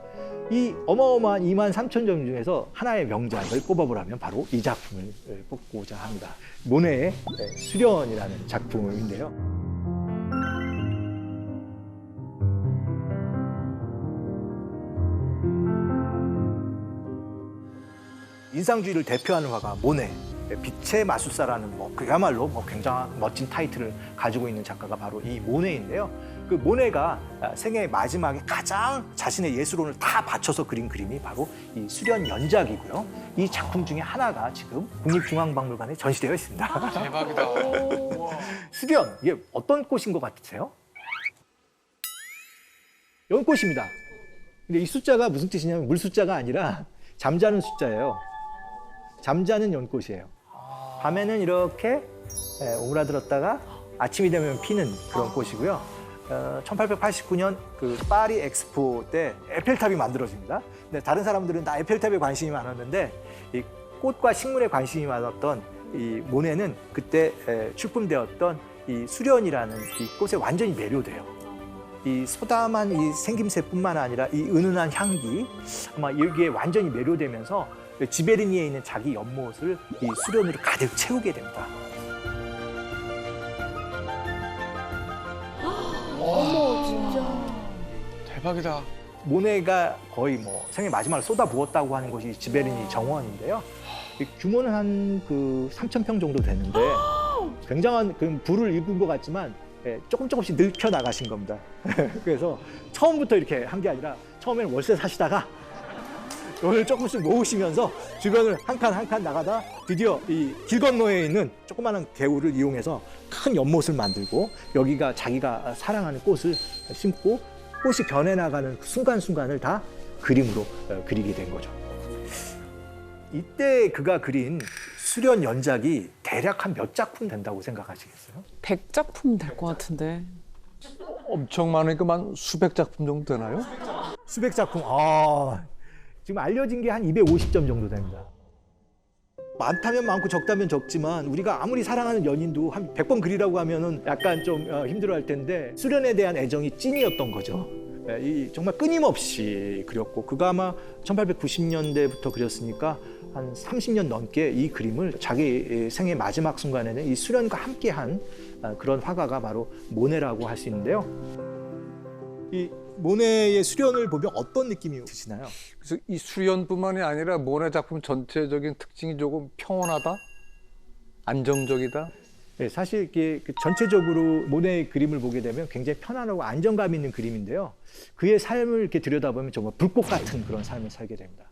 이 어마어마한 23,000점 중에서 하나의 명작을 꼽아보라면 바로 이 작품을 뽑고자 합니다. 모네의 수련이라는 작품인데요. 인상주의를 대표하는 화가 모네, 빛의 마술사라는 그야말로 굉장한 멋진 타이틀을 가지고 있는 작가가 바로 이 모네인데요. 그 모네가 생애의 마지막에 가장 자신의 예술혼을 다 바쳐서 그린 그림이 바로 이 수련 연작이고요. 이 작품 중에 하나가 지금 국립중앙박물관에 전시되어 있습니다. 대박이다. 수련, 이게 어떤 꽃인 것 같으세요? 연꽃입니다. 근데 이 숫자가 무슨 뜻이냐면 물숫자가 아니라 잠자는 숫자예요. 잠자는 연꽃이에요. 밤에는 이렇게 오므라들었다가 아침이 되면 피는 그런 꽃이고요. 1889년 그 파리 엑스포 때 에펠탑이 만들어집니다. 근데 다른 사람들은 다 에펠탑에 관심이 많았는데 이 꽃과 식물에 관심이 많았던 이 모네는 그때 출품되었던 이 수련이라는 이 꽃에 완전히 매료돼요. 이 소담한 이 생김새뿐만 아니라 이 은은한 향기, 아마 여기에 완전히 매료되면서 지베르니에 있는 자기 연못을 이 수련으로 가득 채우게 됩니다. 어머, 진짜. 대박이다. 모네가 거의 생애 마지막을 쏟아부었다고 하는 곳이 지베르니 정원인데요. 이 규모는 한 3,000평 정도 되는데 굉장한 부를 일군 것 같지만 조금씩 늙혀 나가신 겁니다. 그래서 처음부터 이렇게 한 게 아니라 처음에는 월세 사시다가 돈을 조금씩 모으시면서 주변을 한 칸 나가다 드디어 이 길 건너에 있는 조그마한 개울을 이용해서 큰 연못을 만들고 여기가 자기가 사랑하는 꽃을 심고 꽃이 변해나가는 순간순간을 다 그림으로 그리게 된 거죠. 이때 그가 그린 수련 연작이 대략 한 몇 작품 된다고 생각하시겠어요? 100작품 될 것 같은데. 엄청 많으니까 한 수백 작품 정도 되나요? 수백 작품. 지금 알려진 게 한 250점 정도 됩니다. 많다면 많고 적다면 적지만 우리가 아무리 사랑하는 연인도 한 100번 그리라고 하면은 약간 좀 힘들어할 텐데 수련에 대한 애정이 찐이었던 거죠. 정말 끊임없이 그렸고 그가 아마 1890년대부터 그렸으니까 한 30년 넘게 이 그림을 자기 생애 마지막 순간에는 이 수련과 함께한 그런 화가가 바로 모네라고 할 수 있는데요. 이 모네의 수련을 보면 어떤 느낌이 드시나요? 그래서 이 수련뿐만이 아니라 모네 작품 전체적인 특징이 조금 평온하다, 안정적이다. 네, 사실 이게 전체적으로 모네의 그림을 보게 되면 굉장히 편안하고 안정감 있는 그림인데요. 그의 삶을 이렇게 들여다보면 정말 불꽃 같은 그런 삶을 살게 됩니다.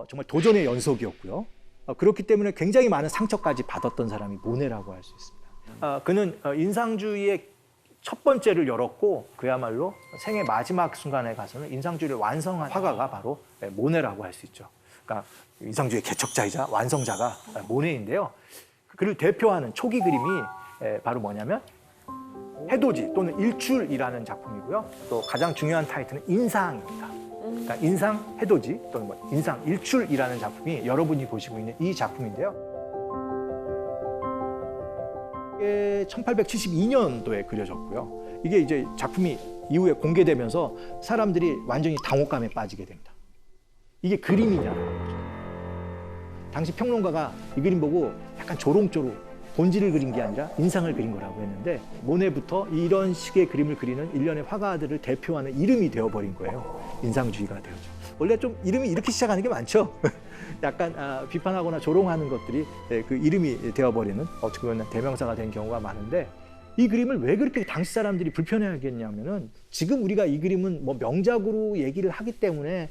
정말 도전의 연속이었고요. 그렇기 때문에 굉장히 많은 상처까지 받았던 사람이 모네라고 할 수 있습니다. 그는 인상주의의 첫 번째를 열었고 그야말로 생애 마지막 순간에 가서는 인상주의를 완성한 화가가 바로 모네라고 할 수 있죠. 그러니까 인상주의의 개척자이자 완성자가 모네인데요. 그를 대표하는 초기 그림이 바로 뭐냐면 해돋이 또는 일출이라는 작품이고요. 또 가장 중요한 타이틀은 인상입니다. 그러니까 인상 해돋이 또는 인상 일출이라는 작품이 여러분이 보시고 있는 이 작품인데요. 1872년도에 그려졌고요. 이게 이제 작품이 이후에 공개되면서 사람들이 완전히 당혹감에 빠지게 됩니다. 이게 그림이냐는 거죠. 당시 평론가가 이 그림 보고 약간 조롱조롱 본질을 그린 게 아니라 인상을 그린 거라고 했는데 모네부터 이런 식의 그림을 그리는 일련의 화가들을 대표하는 이름이 되어버린 거예요. 인상주의가 되었죠. 원래 좀 이름이 이렇게 시작하는 게 많죠. 약간 비판하거나 조롱하는 것들이 그 이름이 되어버리는 어떻게 보면 대명사가 된 경우가 많은데 이 그림을 왜 그렇게 당시 사람들이 불편해하겠냐면은 지금 우리가 이 그림은 명작으로 얘기를 하기 때문에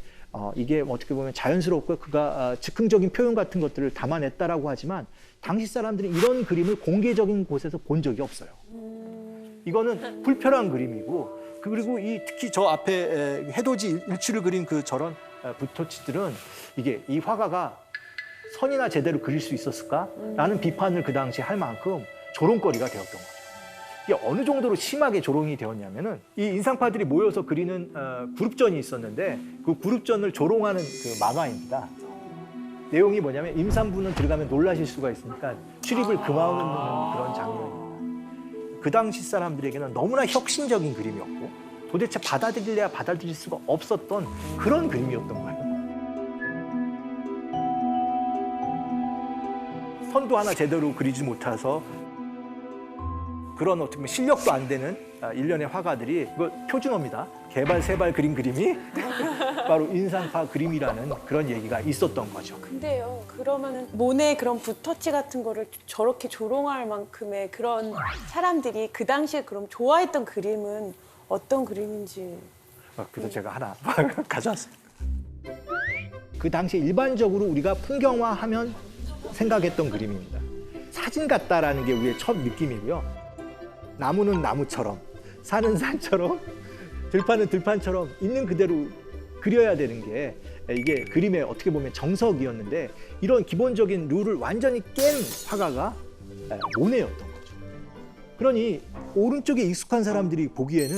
이게 어떻게 보면 자연스럽고 그가 즉흥적인 표현 같은 것들을 담아냈다라고 하지만 당시 사람들이 이런 그림을 공개적인 곳에서 본 적이 없어요. 이거는 불편한 그림이고 그리고 특히 저 앞에 해돋이 일출을 그린 저런 붓터치들은 이게 이 화가가 선이나 제대로 그릴 수 있었을까? 라는 비판을 그 당시에 할 만큼 조롱거리가 되었던 거죠. 이게 어느 정도로 심하게 조롱이 되었냐면은 이 인상파들이 모여서 그리는 그룹전이 있었는데 그 그룹전을 조롱하는 그 만화입니다. 내용이 뭐냐면 임산부는 들어가면 놀라실 수가 있으니까 출입을 금하는 그런 장면입니다. 그 당시 사람들에게는 너무나 혁신적인 그림이었고 도대체 받아들일래야 받아들일 수가 없었던 그런 그림이었던 거예요. 선도 하나 제대로 그리지 못해서 그런 어떻게 보면 실력도 안 되는 일련의 화가들이 이거 표준어입니다. 개발 세발 그린 그림이 바로 인상파 그림이라는 그런 얘기가 있었던 거죠. 근데요, 그러면은 모네 그런 붓터치 같은 거를 저렇게 조롱할 만큼의 그런 사람들이 그 당시에 그럼 좋아했던 그림은 어떤 그림인지. 그래서 제가 하나 가져왔습니다. 그 당시에 일반적으로 우리가 풍경화하면 생각했던 그림입니다. 사진 같다라는 게 우리의 첫 느낌이고요. 나무는 나무처럼, 산은 산처럼, 들판은 들판처럼 있는 그대로 그려야 되는 게 이게 그림의 어떻게 보면 정석이었는데 이런 기본적인 룰을 완전히 깬 화가가 모네였던 거죠. 그러니 오른쪽에 익숙한 사람들이 보기에는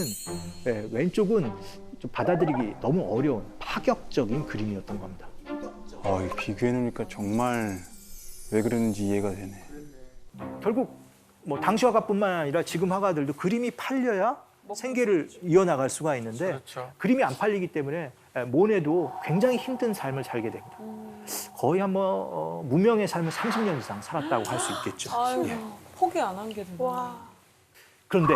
왼쪽은 좀 받아들이기 너무 어려운 파격적인 그림이었던 겁니다. 이 비교해놓으니까 정말 왜 그랬는지 이해가 되네. 결국 뭐 당시 화가뿐만 아니라 지금 화가들도 그림이 팔려야 생계를 이어나갈 수가 있는데 그렇죠. 그림이 안 팔리기 때문에 모네도 굉장히 힘든 삶을 살게 됩니다. 거의 한번 무명의 삶을 30년 이상 살았다고 할 수 있겠죠. 아유, 예. 포기 안 한 게 되나. 와. 그런데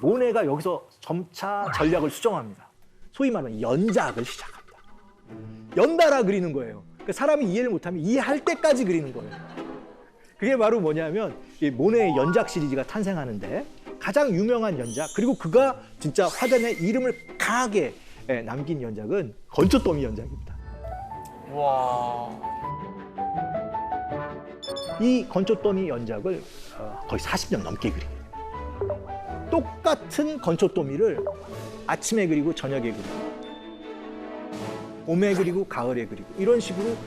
모네가 여기서 점차 전략을 수정합니다. 소위 말하는 연작을 시작합니다. 연달아 그리는 거예요. 그러니까 사람이 이해를 못하면 이해할 때까지 그리는 거예요. 그게 바로 뭐냐면 이 모네의 연작 시리즈가 탄생하는데 가장 유명한 연작 그리고 그가 진짜 화단에 이름을 강하게 남긴 연작은 건초더미 연작입니다. 와. 이 건초더미 연작을 거의 40년 넘게 그리게 됩니다. 똑같은 건초더미를 아침에 그리고 저녁에 그리고 봄에 그리고 가을에 그리고 이런 식으로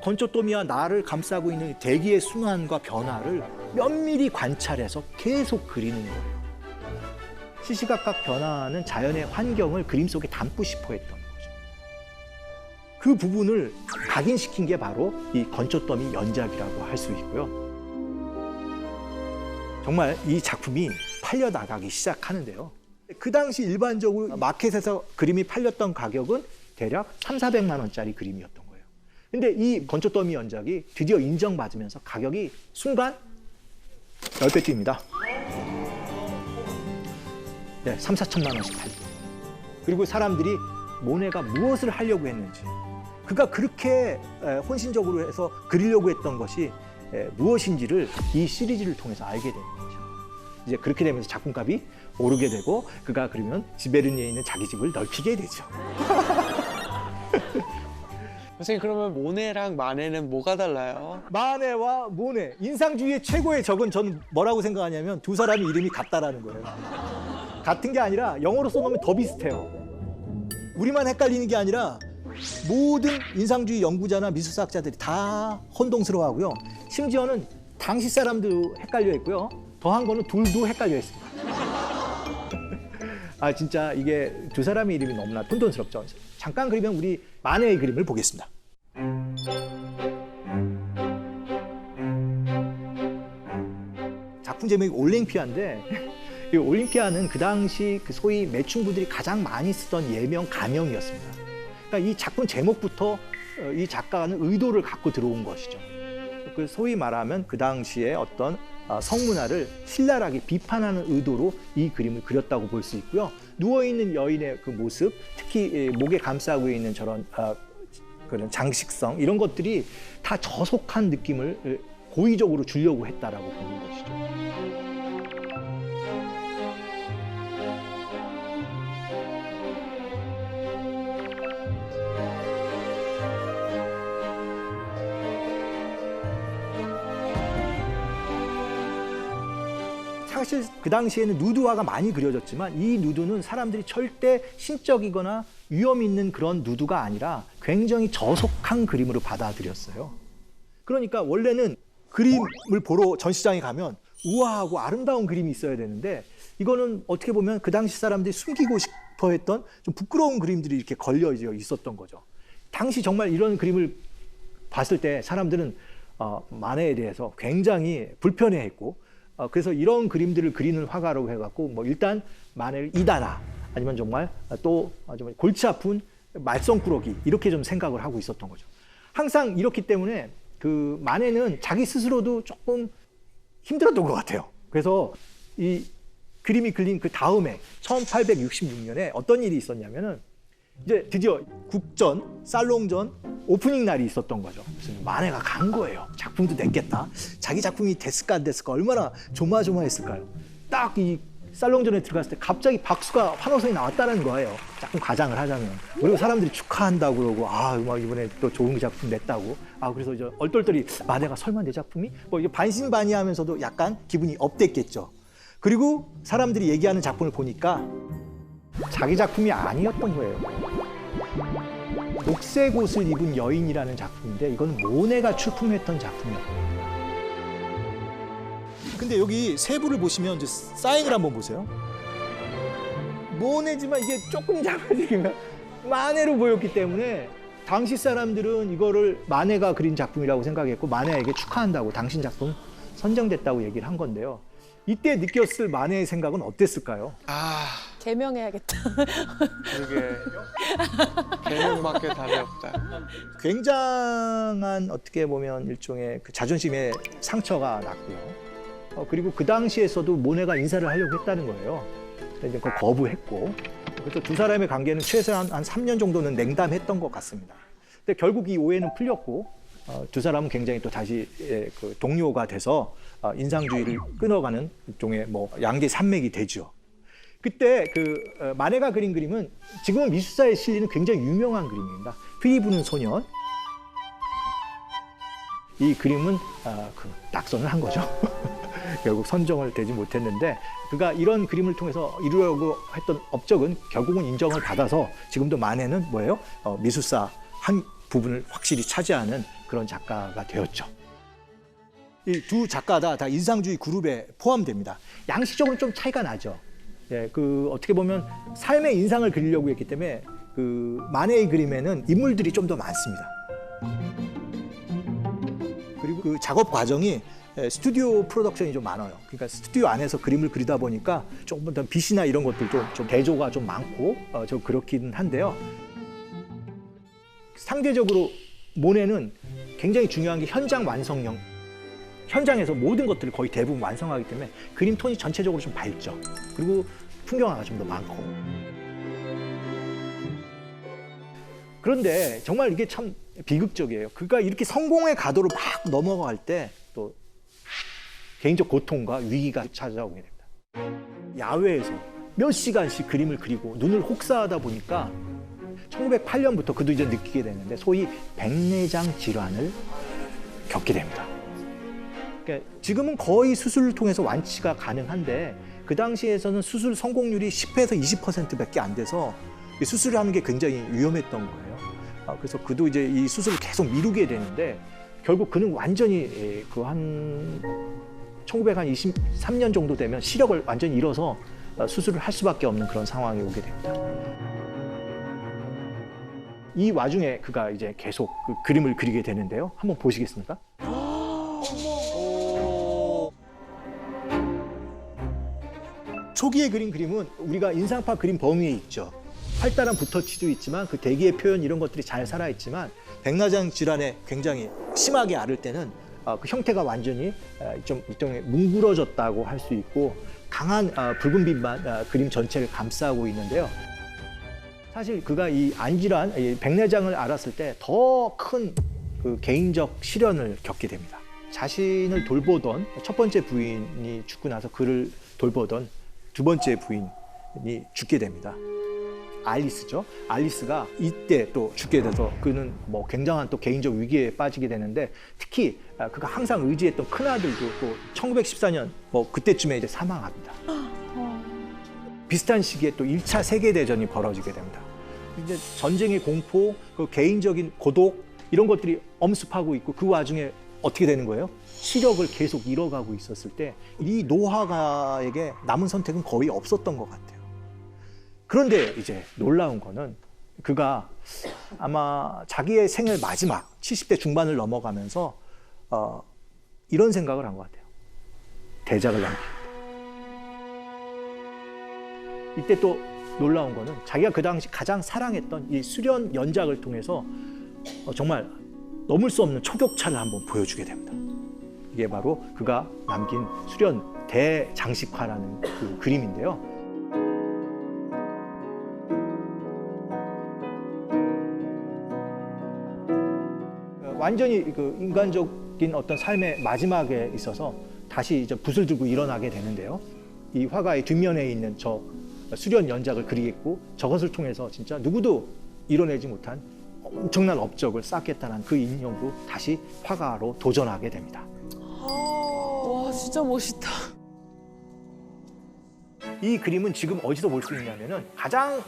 건초더미와 나를 감싸고 있는 대기의 순환과 변화를 면밀히 관찰해서 계속 그리는 거예요. 시시각각 변화하는 자연의 환경을 그림 속에 담고 싶어 했던 거죠. 그 부분을 각인시킨 게 바로 이 건초더미 연작이라고 할 수 있고요. 정말 이 작품이 팔려나가기 시작하는데요. 그 당시 일반적으로 마켓에서 그림이 팔렸던 가격은 대략 300~400만 원짜리 그림이었던 거예요. 근데 이 건초더미 연작이 드디어 인정받으면서 가격이 순간 10배 뜁니다. 네, 3~4천만 원씩 팔리고. 그리고 사람들이 모네가 무엇을 하려고 했는지, 그가 그렇게 혼신적으로 해서 그리려고 했던 것이 무엇인지를 이 시리즈를 통해서 알게 되는 거죠. 이제 그렇게 되면서 작품값이 오르게 되고 그가 그러면 지베르니에 있는 자기 집을 넓히게 되죠. 선생님 그러면 모네랑 마네는 뭐가 달라요? 마네와 모네, 인상주의의 최고의 적은 저는 뭐라고 생각하냐면 두 사람의 이름이 같다라는 거예요. 같은 게 아니라 영어로 써놓으면 더 비슷해요. 우리만 헷갈리는 게 아니라 모든 인상주의 연구자나 미술사학자들이 다 혼동스러워하고요. 심지어는 당시 사람도 헷갈려 있고요. 더한 거는 둘도 헷갈려 있습니다. 아 진짜 이게 두 사람의 이름이 너무나 혼돈스럽죠. 잠깐 그러면 우리 마네의 그림을 보겠습니다. 작품 제목이 올랭피아인데 이 올림피아는 그 당시 그 소위 매춘부들이 가장 많이 쓰던 예명 가명이었습니다. 그러니까 이 작품 제목부터 이 작가는 의도를 갖고 들어온 것이죠. 그 소위 말하면 그 당시에 어떤 성문화를 신랄하게 비판하는 의도로 이 그림을 그렸다고 볼 수 있고요. 누워있는 여인의 그 모습, 특히 목에 감싸고 있는 저런 그런 장식성 이런 것들이 다 저속한 느낌을 고의적으로 주려고 했다라고 보는 것이죠. 사실 그 당시에는 누드화가 많이 그려졌지만 이 누드는 사람들이 절대 신적이거나 위험 있는 그런 누드가 아니라 굉장히 저속한 그림으로 받아들였어요. 그러니까 원래는 그림을 보러 전시장에 가면 우아하고 아름다운 그림이 있어야 되는데 이거는 어떻게 보면 그 당시 사람들이 숨기고 싶어 했던 좀 부끄러운 그림들이 이렇게 걸려 있었던 거죠. 당시 정말 이런 그림을 봤을 때 사람들은 만해에 대해서 굉장히 불편해했고 그래서 이런 그림들을 그리는 화가라고 해갖고 뭐 일단 만해를 이단아 아니면 정말 또 정말 골치 아픈 말썽꾸러기 이렇게 좀 생각을 하고 있었던 거죠. 항상 이렇기 때문에 그 만해는 자기 스스로도 조금 힘들었던 것 같아요. 그래서 이 그림이 그린 그 다음에 1866년에 어떤 일이 있었냐면은 이제 드디어 국전, 살롱전 오프닝 날이 있었던 거죠. 그래서 만해가 간 거예요. 작품도 냈겠다. 자기 작품이 됐을까 안 됐을까 얼마나 조마조마했을까요. 딱 이 살롱전에 들어갔을 때 갑자기 박수가 환호성이 나왔다는 거예요. 조금 과장을 하자면. 그리고 사람들이 축하한다고 그러고 막 이번에 또 좋은 작품 냈다고. 그래서 이제 얼떨떨이 만해가 설마 내 작품이? 뭐 이게 반신반의하면서도 약간 기분이 업됐겠죠. 그리고 사람들이 얘기하는 작품을 보니까 자기 작품이 아니었던 거예요. 녹색 옷을 입은 여인이라는 작품인데 이건 모네가 출품했던 작품이었거든요. 근데 여기 세부를 보시면 이제 사인을 한번 보세요. 모네지만 이게 조금 작아지면 만해로 보였기 때문에 당시 사람들은 이거를 만해가 그린 작품이라고 생각했고 만해에게 축하한다고 당신 작품 선정됐다고 얘기를 한 건데요. 이때 느꼈을 만해의 생각은 어땠을까요? 개명해야겠다. 그러게. 개명밖에 답이 없다. 굉장한 어떻게 보면 일종의 그 자존심의 상처가 났고요. 그리고 그 당시에서도 모네가 인사를 하려고 했다는 거예요. 근데 이제 그걸 거부했고, 그래서 두 사람의 관계는 최소한 한 3년 정도는 냉담했던 것 같습니다. 근데 결국 이 오해는 풀렸고, 두 사람은 굉장히 또 다시 그 동료가 돼서 인상주의를 끊어가는 일종의 뭐 양계 산맥이 되죠. 그때 그 만해가 그린 그림은 지금은 미술사에 실리는 굉장히 유명한 그림입니다. 피리 부는 소년. 이 그림은 그 낙선을 한 거죠. 결국 선정을 되지 못했는데 그가 이런 그림을 통해서 이루려고 했던 업적은 결국은 인정을 받아서 지금도 만해는 뭐예요? 미술사 한 부분을 확실히 차지하는 그런 작가가 되었죠. 이 두 작가 다 인상주의 그룹에 포함됩니다. 양식적으로 좀 차이가 나죠. 예, 그 어떻게 보면 삶의 인상을 그리려고 했기 때문에 그 만해의 그림에는 인물들이 좀 더 많습니다. 그리고 그 작업 과정이 스튜디오 프로덕션이 좀 많아요. 그러니까 스튜디오 안에서 그림을 그리다 보니까 조금 더 빛이나 이런 것들도 좀 대조가 좀 많고 좀 그렇긴 한데요. 상대적으로 모네는 굉장히 중요한 게 현장 완성형. 현장에서 모든 것들을 거의 대부분 완성하기 때문에 그림 톤이 전체적으로 좀 밝죠. 그리고 풍경화가 좀 더 많고. 그런데 정말 이게 참 비극적이에요. 그가 이렇게 성공의 가도로 막 넘어갈 때 또 개인적 고통과 위기가 찾아오게 됩니다. 야외에서 몇 시간씩 그림을 그리고 눈을 혹사하다 보니까 1908년부터 그도 이제 느끼게 되는데 소위 백내장 질환을 겪게 됩니다. 그러니까 지금은 거의 수술을 통해서 완치가 가능한데 그 당시에서는 수술 성공률이 10에서 20%밖에 안 돼서 수술을 하는 게 굉장히 위험했던 거예요. 그래서 그도 이제 이 수술을 계속 미루게 되는데 결국 그는 완전히 그 한 1923년 정도 되면 시력을 완전히 잃어서 수술을 할 수밖에 없는 그런 상황이 오게 됩니다. 이 와중에 그가 이제 계속 그 그림을 그리게 되는데요. 한번 보시겠습니까? 초기에 그린 그림은 우리가 인상파 그림 범위에 있죠. 활달한 붓터치도 있지만 그 대기의 표현 이런 것들이 잘 살아있지만 백내장 질환에 굉장히 심하게 앓을 때는 그 형태가 완전히 좀 일종의 뭉그러졌다고 할 수 있고 강한 붉은 빛만 그림 전체를 감싸고 있는데요. 사실 그가 이 안질환, 백내장을 앓았을 때 더 큰 그 개인적 시련을 겪게 됩니다. 자신을 돌보던 첫 번째 부인이 죽고 나서 그를 돌보던 두 번째 부인이 죽게 됩니다. 알리스죠. 알리스가 이때 또 죽게 돼서 그는 뭐 굉장한 또 개인적 위기에 빠지게 되는데 특히 그가 항상 의지했던 큰아들도 또 1914년 뭐 그때쯤에 이제 사망합니다. 비슷한 시기에 또 1차 세계대전이 벌어지게 됩니다. 이제 전쟁의 공포, 그 개인적인 고독 이런 것들이 엄습하고 있고 그 와중에 어떻게 되는 거예요? 시력을 계속 잃어가고 있었을 때 이 노화가에게 남은 선택은 거의 없었던 것 같아요. 그런데 이제 놀라운 거는 그가 아마 자기의 생애 마지막 70대 중반을 넘어가면서 이런 생각을 한 것 같아요. 대작을 남깁니다. 이때 또 놀라운 거는 자기가 그 당시 가장 사랑했던 이 수련 연작을 통해서 정말 넘을 수 없는 초격차를 한번 보여주게 됩니다. 이게 바로 그가 남긴 수련 대장식화라는 그 그림인데요. 완전히 그 인간적인 어떤 삶의 마지막에 있어서 다시 이제 붓을 들고 일어나게 되는데요. 이 화가의 뒷면에 있는 저 수련 연작을 그리겠고 저것을 통해서 진짜 누구도 이뤄내지 못한 엄청난 업적을 쌓겠다는 그 인형으로 다시 화가로 도전하게 됩니다. 와 진짜 멋있다. 이 그림은 지금 어디서 볼 수 있냐면은 가장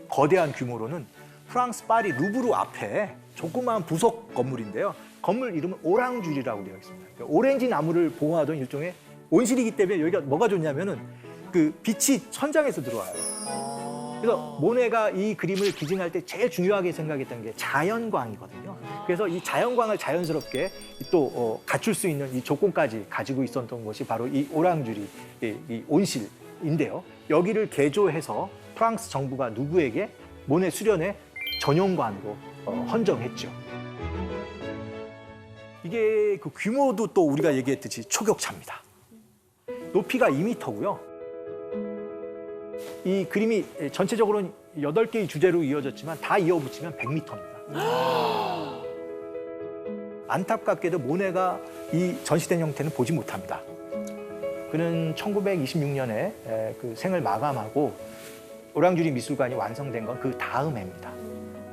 거대한 규모로는 프랑스 파리 루브르 앞에 조그마한 부속 건물인데요. 건물 이름은 오랑주리라고 되어 있습니다. 오렌지 나무를 보호하던 일종의 온실이기 때문에 여기가 뭐가 좋냐면은 그 빛이 천장에서 들어와요. 그래서 모네가 이 그림을 기증할 때 제일 중요하게 생각했던 게 자연광이거든요. 그래서 이 자연광을 자연스럽게 또 갖출 수 있는 이 조건까지 가지고 있었던 것이 바로 이 오랑주리, 이 온실인데요. 여기를 개조해서 프랑스 정부가 누구에게 모네 수련의 전용관으로 헌정했죠. 이게 그 규모도 또 우리가 얘기했듯이 초격차입니다. 높이가 2m고요. 이 그림이 전체적으로는 8개의 주제로 이어졌지만 다 이어붙이면 100m입니다. 안타깝게도 모네가 이 전시된 형태는 보지 못합니다. 그는 1926년에 그 생을 마감하고 오랑주리 미술관이 완성된 건 그 다음 해입니다.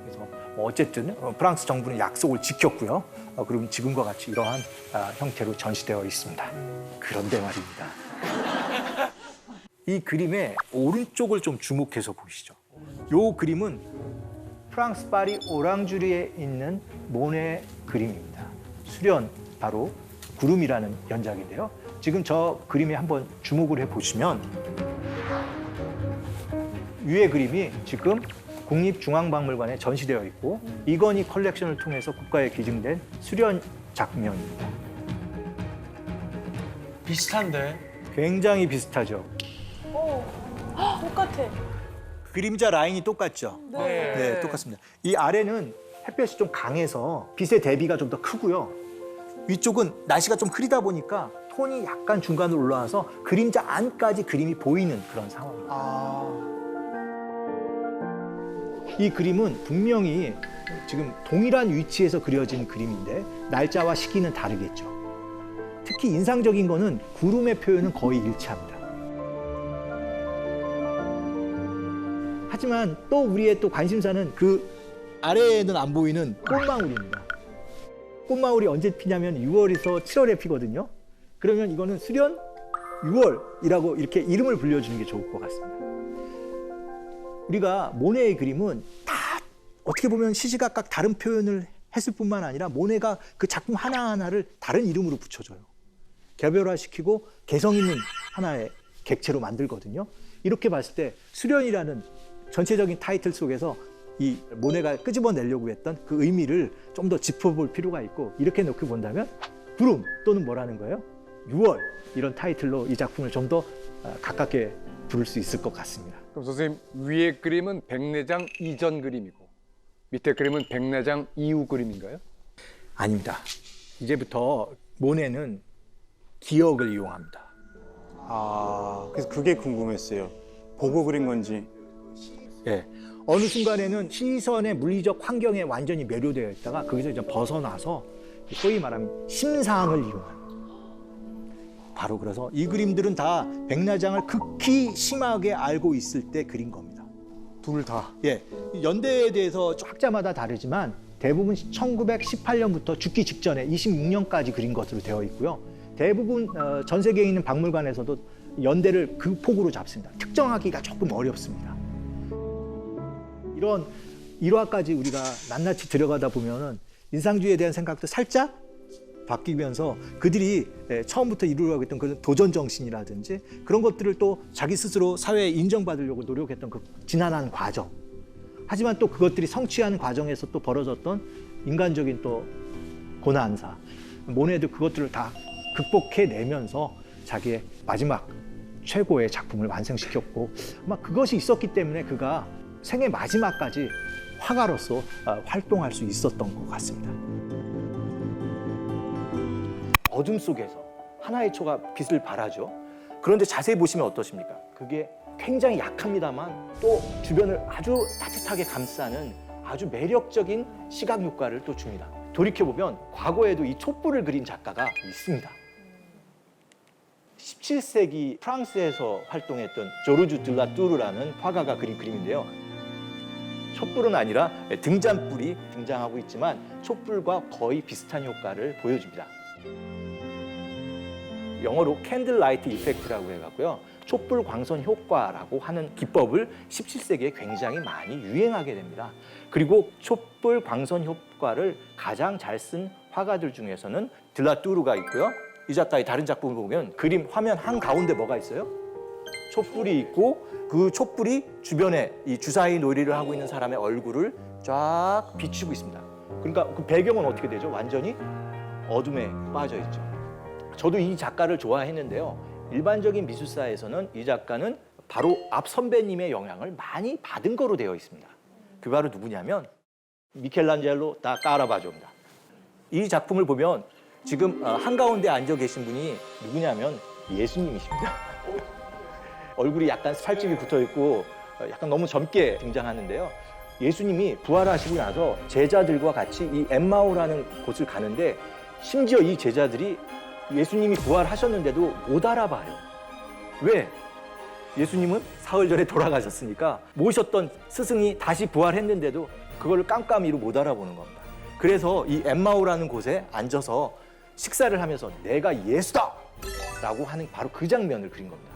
그래서 어쨌든 프랑스 정부는 약속을 지켰고요. 그럼 지금과 같이 이러한 형태로 전시되어 있습니다. 그런데 말입니다. 이 그림의 오른쪽을 좀 주목해서 보시죠. 이 그림은 프랑스 파리 오랑주리에 있는 모네 그림입니다. 수련 바로 구름이라는 연작인데요. 지금 저 그림에 한번 주목을 해보시면 위의 그림이 지금 국립중앙박물관에 전시되어 있고 이건희 컬렉션을 통해서 국가에 기증된 수련 작품입니다. 비슷한데? 굉장히 비슷하죠. 똑같아. 그림자 라인이 똑같죠? 네, 똑같습니다. 이 아래는 햇볕이 좀 강해서 빛의 대비가 좀 더 크고요. 위쪽은 날씨가 좀 흐리다 보니까 톤이 약간 중간으로 올라와서 그림자 안까지 그림이 보이는 그런 상황입니다. 이 그림은 분명히 지금 동일한 위치에서 그려진 그림인데 날짜와 시기는 다르겠죠. 특히 인상적인 거는 구름의 표현은 거의 일치합니다. 하지만 또 우리의 또 관심사는 그 아래에는 안 보이는 꽃망울입니다. 꽃망울이 언제 피냐면 6월에서 7월에 피거든요. 그러면 이거는 수련 6월이라고 이렇게 이름을 불려주는 게 좋을 것 같습니다. 우리가 모네의 그림은 다 어떻게 보면 시시각각 다른 표현을 했을 뿐만 아니라 모네가 그 작품 하나하나를 다른 이름으로 붙여줘요. 개별화시키고 개성 있는 하나의 객체로 만들거든요. 이렇게 봤을 때 수련이라는 전체적인 타이틀 속에서 이 모네가 끄집어내려고 했던 그 의미를 좀 더 짚어볼 필요가 있고 이렇게 놓고 본다면 구름 또는 뭐라는 거예요? 6월 이런 타이틀로 이 작품을 좀 더 가깝게 부를 수 있을 것 같습니다. 그럼 선생님 위에 그림은 백내장 이전 그림이고 밑에 그림은 백내장 이후 그림인가요? 아닙니다. 이제부터 모네는 기억을 이용합니다. 그래서 그게 궁금했어요. 보고 그린 건지. 예. 어느 순간에는 시선의 물리적 환경에 완전히 매료되어 있다가 거기서 이제 벗어나서 소위 말하면 심상을 이용하는. 바로 그래서 이 그림들은 다 백내장을 극히 심하게 알고 있을 때 그린 겁니다. 둘 다. 예. 연대에 대해서 학자마다 다르지만 대부분 1918년부터 죽기 직전에 26년까지 그린 것으로 되어 있고요. 대부분 전 세계에 있는 박물관에서도 연대를 그 폭으로 잡습니다. 특정하기가 조금 어렵습니다. 이런 일화까지 우리가 낱낱이 들여가다 보면은 인상주의에 대한 생각도 살짝 바뀌면서 그들이 처음부터 이루려고 했던 그런 도전 정신이라든지 그런 것들을 또 자기 스스로 사회에 인정받으려고 노력했던 그 지난한 과정. 하지만 또 그것들이 성취하는 과정에서 또 벌어졌던 인간적인 또 고난사. 모네도 그것들을 다 극복해내면서 자기의 마지막 최고의 작품을 완성시켰고 아마 그것이 있었기 때문에 그가 생애 마지막까지 화가로서 활동할 수 있었던 것 같습니다. 어둠 속에서 하나의 초가 빛을 발하죠. 그런데 자세히 보시면 어떠십니까? 그게 굉장히 약합니다만 또 주변을 아주 따뜻하게 감싸는 아주 매력적인 시각 효과를 또 줍니다. 돌이켜보면 과거에도 이 촛불을 그린 작가가 있습니다. 17세기 프랑스에서 활동했던 조르주 들라뚜르라는 화가가 그린 그림인데요. 촛불은 아니라 등잔불이 등장하고 있지만 촛불과 거의 비슷한 효과를 보여줍니다. 영어로 캔들 라이트 이펙트라고 해갖고요. 촛불 광선 효과라고 하는 기법을 17세기에 굉장히 많이 유행하게 됩니다. 그리고 촛불 광선 효과를 가장 잘 쓴 화가들 중에서는 들라뚜르가 있고요. 이 작가의 다른 작품을 보면 그림 화면 한가운데 뭐가 있어요? 촛불이 있고 그 촛불이 주변에 이 주사위 놀이를 하고 있는 사람의 얼굴을 쫙 비추고 있습니다. 그러니까 그 배경은 어떻게 되죠? 완전히 어둠에 빠져 있죠. 저도 이 작가를 좋아했는데요. 일반적인 미술사에서는 이 작가는 바로 앞 선배님의 영향을 많이 받은 거로 되어 있습니다. 그 바로 누구냐면 미켈란젤로 다 까라바조입니다. 이 작품을 보면 지금 한가운데 앉아 계신 분이 누구냐면 예수님이십니다. 얼굴이 약간 살집이 붙어 있고 약간 너무 젊게 등장하는데요. 예수님이 부활하시고 나서 제자들과 같이 이 엠마오라는 곳을 가는데 심지어 이 제자들이 예수님이 부활하셨는데도 못 알아봐요. 왜? 예수님은 사흘 전에 돌아가셨으니까 모셨던 스승이 다시 부활했는데도 그걸 깜깜이로 못 알아보는 겁니다. 그래서 이 엠마오라는 곳에 앉아서 식사를 하면서 내가 예수다! 라고 하는 바로 그 장면을 그린 겁니다.